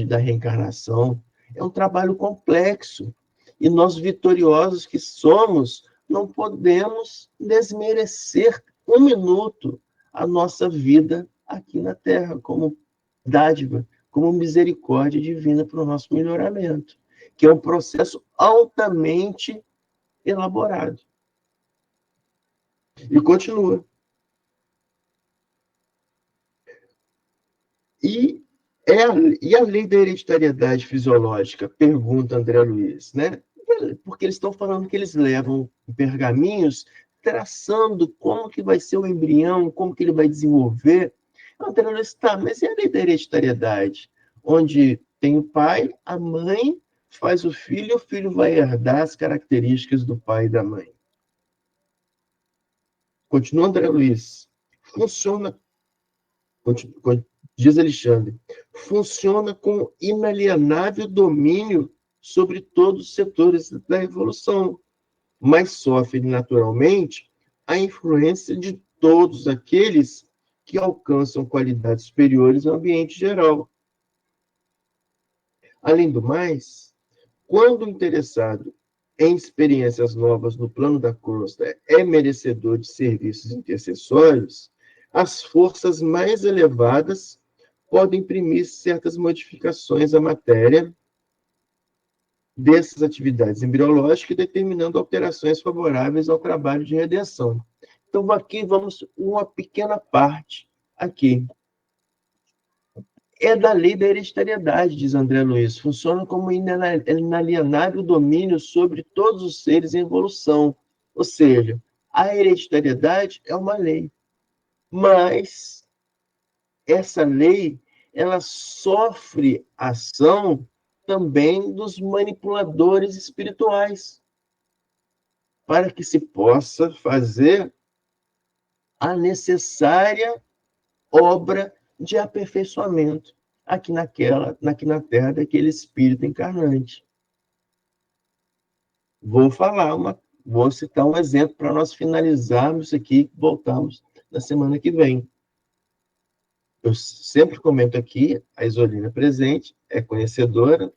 da reencarnação. É um trabalho complexo. E nós, vitoriosos que somos, não podemos desmerecer um minuto a nossa vida aqui na Terra, como dádiva, como misericórdia divina para o nosso melhoramento, que é um processo altamente elaborado. E continua. E a lei da hereditariedade fisiológica? Pergunta André Luiz, né? Porque eles estão falando que eles levam pergaminhos traçando como que vai ser o embrião, como que ele vai desenvolver. André Luiz, tá, mas e a lei da hereditariedade? Onde tem o pai, a mãe faz o filho vai herdar as características do pai e da mãe. Continua André Luiz. Funciona, diz Alexandre, funciona com inalienável domínio sobre todos os setores da evolução, mas sofre naturalmente a influência de todos aqueles que alcançam qualidades superiores ao ambiente geral. Além do mais, quando o interessado em experiências novas no plano da crosta é merecedor de serviços intercessórios, as forças mais elevadas podem imprimir certas modificações à matéria dessas atividades embriológicas, determinando alterações favoráveis ao trabalho de redenção. Então, aqui vamos uma pequena parte aqui. É da lei da hereditariedade, diz André Luiz. Funciona como inalienável domínio sobre todos os seres em evolução. Ou seja, a hereditariedade é uma lei. Mas essa lei, ela sofre ação também dos manipuladores espirituais, para que se possa fazer a necessária obra de aperfeiçoamento aqui na Terra daquele espírito encarnante. Vou citar um exemplo para nós finalizarmos isso aqui, voltamos na semana que vem. Eu sempre comento aqui, a Isolina presente, é conhecedora.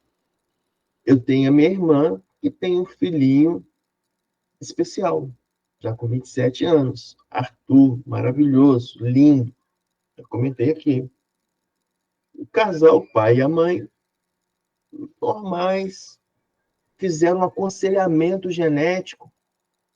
Eu tenho a minha irmã, que tem um filhinho especial, já com 27 anos. Arthur, maravilhoso, lindo. Eu comentei aqui. O casal, o pai e a mãe, normais, fizeram um aconselhamento genético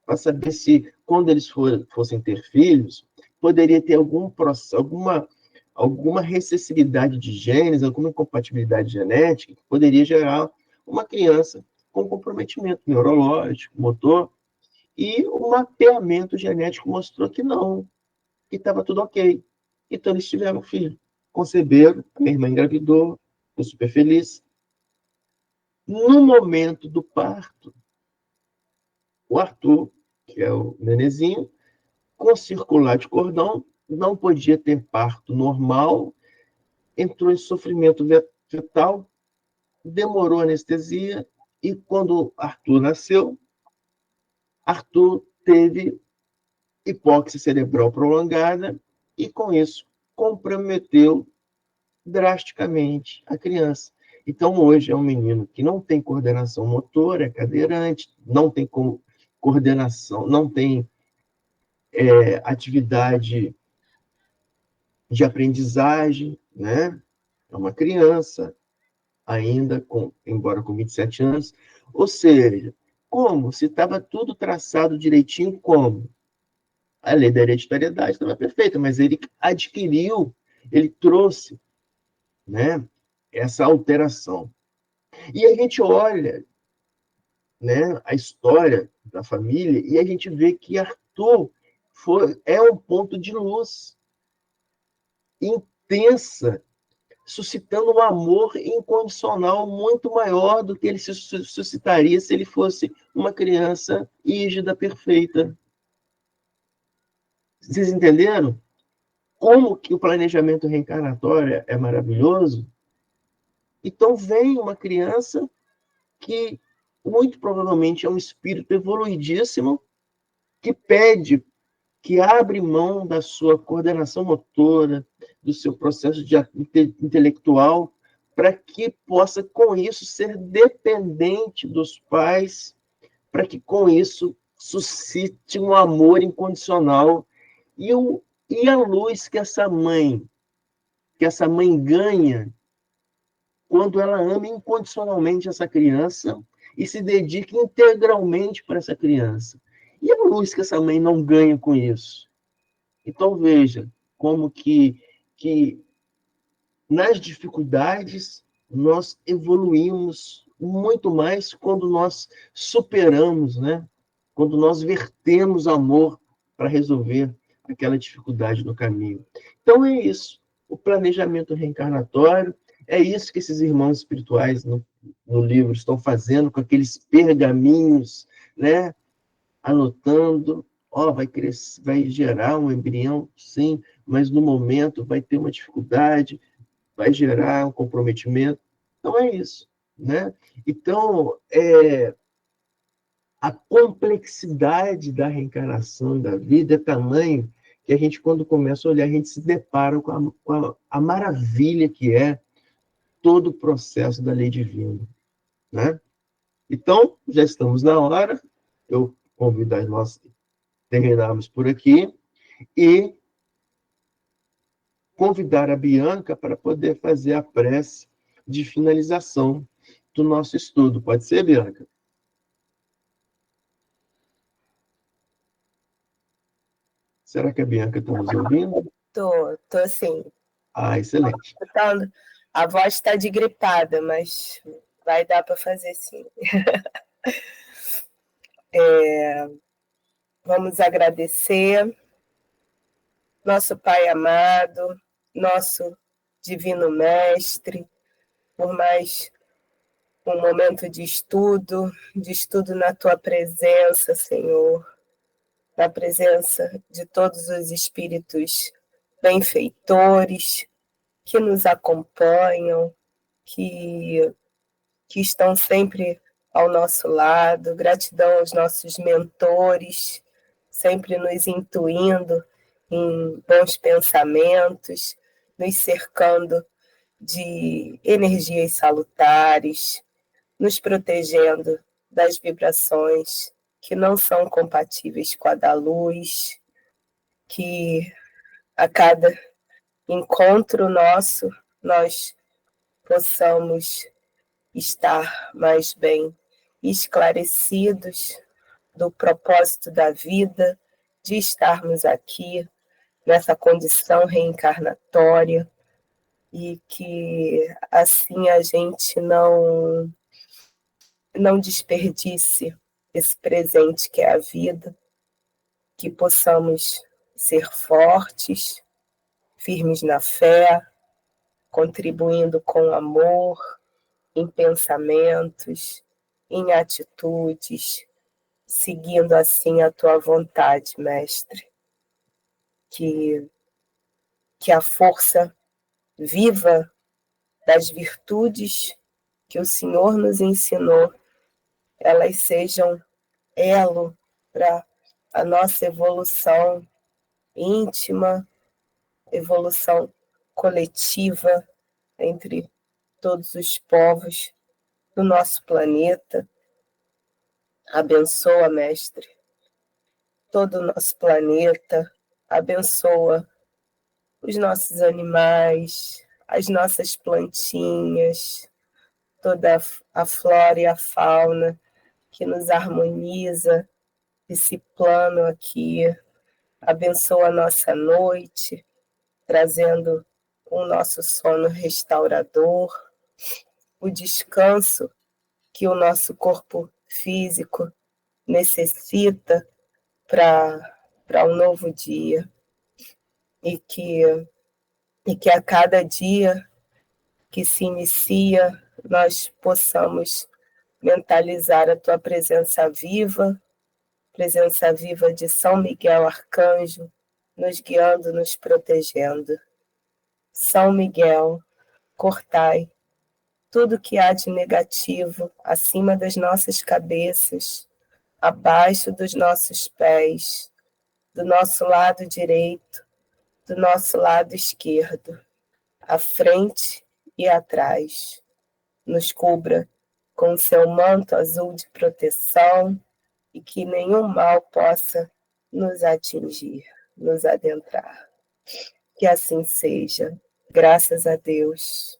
para saber se, quando eles fossem ter filhos, poderia ter alguma recessividade de genes, alguma incompatibilidade genética que poderia gerar uma criança com comprometimento neurológico, motor, e o mapeamento genético mostrou que não, que estava tudo ok. Então, eles tiveram um filho, conceberam, a minha irmã engravidou, ficou super feliz. No momento do parto, o Arthur, que é o nenezinho, com circular de cordão, não podia ter parto normal, entrou em sofrimento fetal, demorou a anestesia, e quando Arthur nasceu, Arthur teve hipóxia cerebral prolongada e, com isso, comprometeu drasticamente a criança. Então, hoje é um menino que não tem coordenação motora, é cadeirante, não tem coordenação, não tem atividade de aprendizagem, né? É uma criança, ainda, embora com 27 anos. Ou seja, como? Se estava tudo traçado direitinho, como? A lei da hereditariedade estava perfeita, mas ele adquiriu, ele trouxe, né, essa alteração. E a gente olha, né, a história da família e a gente vê que Arthur é um ponto de luz intensa, suscitando um amor incondicional muito maior do que ele se suscitaria se ele fosse uma criança rígida, perfeita. Vocês entenderam? Como que o planejamento reencarnatório é maravilhoso? Então vem uma criança que muito provavelmente é um espírito evoluidíssimo, que pede, que abre mão da sua coordenação motora, do seu processo intelectual, para que possa, com isso, ser dependente dos pais, para que, com isso, suscite um amor incondicional. E a luz que essa mãe ganha quando ela ama incondicionalmente essa criança e se dedica integralmente para essa criança. E a luz que essa mãe não ganha com isso? Então, veja como que nas dificuldades nós evoluímos muito mais quando nós superamos, né? Quando nós vertemos amor para resolver aquela dificuldade no caminho. Então, é isso. O planejamento reencarnatório, é isso que esses irmãos espirituais no livro estão fazendo com aqueles pergaminhos, né? Anotando, vai crescer, vai gerar um embrião, sim, mas no momento vai ter uma dificuldade, vai gerar um comprometimento. Então é isso, né? Então, a complexidade da reencarnação da vida é tamanho que a gente, quando começa a olhar, a gente se depara com a maravilha que é todo o processo da lei divina, né? Então, já estamos na hora, eu convido a nós terminarmos por aqui e convidar a Bianca para poder fazer a prece de finalização do nosso estudo. Pode ser, Bianca? Será que a Bianca está nos ouvindo? Tô sim. Excelente. Escutando. A voz está de gripada, mas vai dar para fazer sim. Vamos agradecer nosso Pai amado, nosso Divino Mestre, por mais um momento de estudo na Tua presença, Senhor, na presença de todos os espíritos benfeitores que nos acompanham, que estão sempre ao nosso lado. Gratidão aos nossos mentores, sempre nos intuindo em bons pensamentos, nos cercando de energias salutares, nos protegendo das vibrações que não são compatíveis com a da luz, que a cada encontro nosso nós possamos estar mais bem esclarecidos do propósito da vida, de estarmos aqui nessa condição reencarnatória e que assim a gente não desperdice esse presente que é a vida, que possamos ser fortes, firmes na fé, contribuindo com amor, em pensamentos, em atitudes, seguindo assim a tua vontade, Mestre. Que a força viva das virtudes que o Senhor nos ensinou, elas sejam elo para a nossa evolução íntima, evolução coletiva entre todos os povos do nosso planeta. Abençoa, Mestre, todo o nosso planeta, abençoa os nossos animais, as nossas plantinhas, toda a flora e a fauna que nos harmoniza esse plano aqui. Abençoa a nossa noite, trazendo o nosso sono restaurador, o descanso que o nosso corpo físico necessita para um novo dia. E que a cada dia que se inicia, nós possamos mentalizar a tua presença viva de São Miguel Arcanjo, nos guiando, nos protegendo. São Miguel, cortai tudo que há de negativo acima das nossas cabeças, abaixo dos nossos pés, do nosso lado direito, do nosso lado esquerdo, à frente e atrás. Nos cubra com o seu manto azul de proteção e que nenhum mal possa nos atingir, nos adentrar. Que assim seja. Graças a Deus.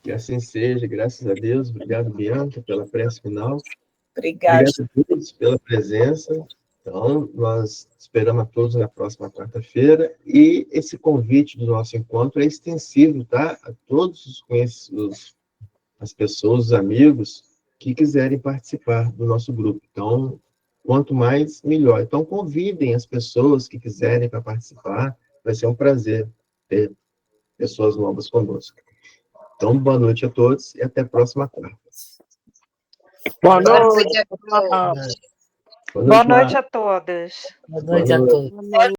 Que assim seja, graças a Deus. Obrigado, Bianca, pela prece final. Obrigada. Obrigado a todos pela presença. Então, nós esperamos a todos na próxima quarta-feira. E esse convite do nosso encontro é extensivo, tá? A todos os conhecidos, as pessoas, os amigos que quiserem participar do nosso grupo. Então, quanto mais, melhor. Então, convidem as pessoas que quiserem para participar. Vai ser um prazer ter pessoas novas conosco. Então, boa noite a todos e até a próxima quarta. Boa noite a todos. Boa noite a todos. Boa noite a todos.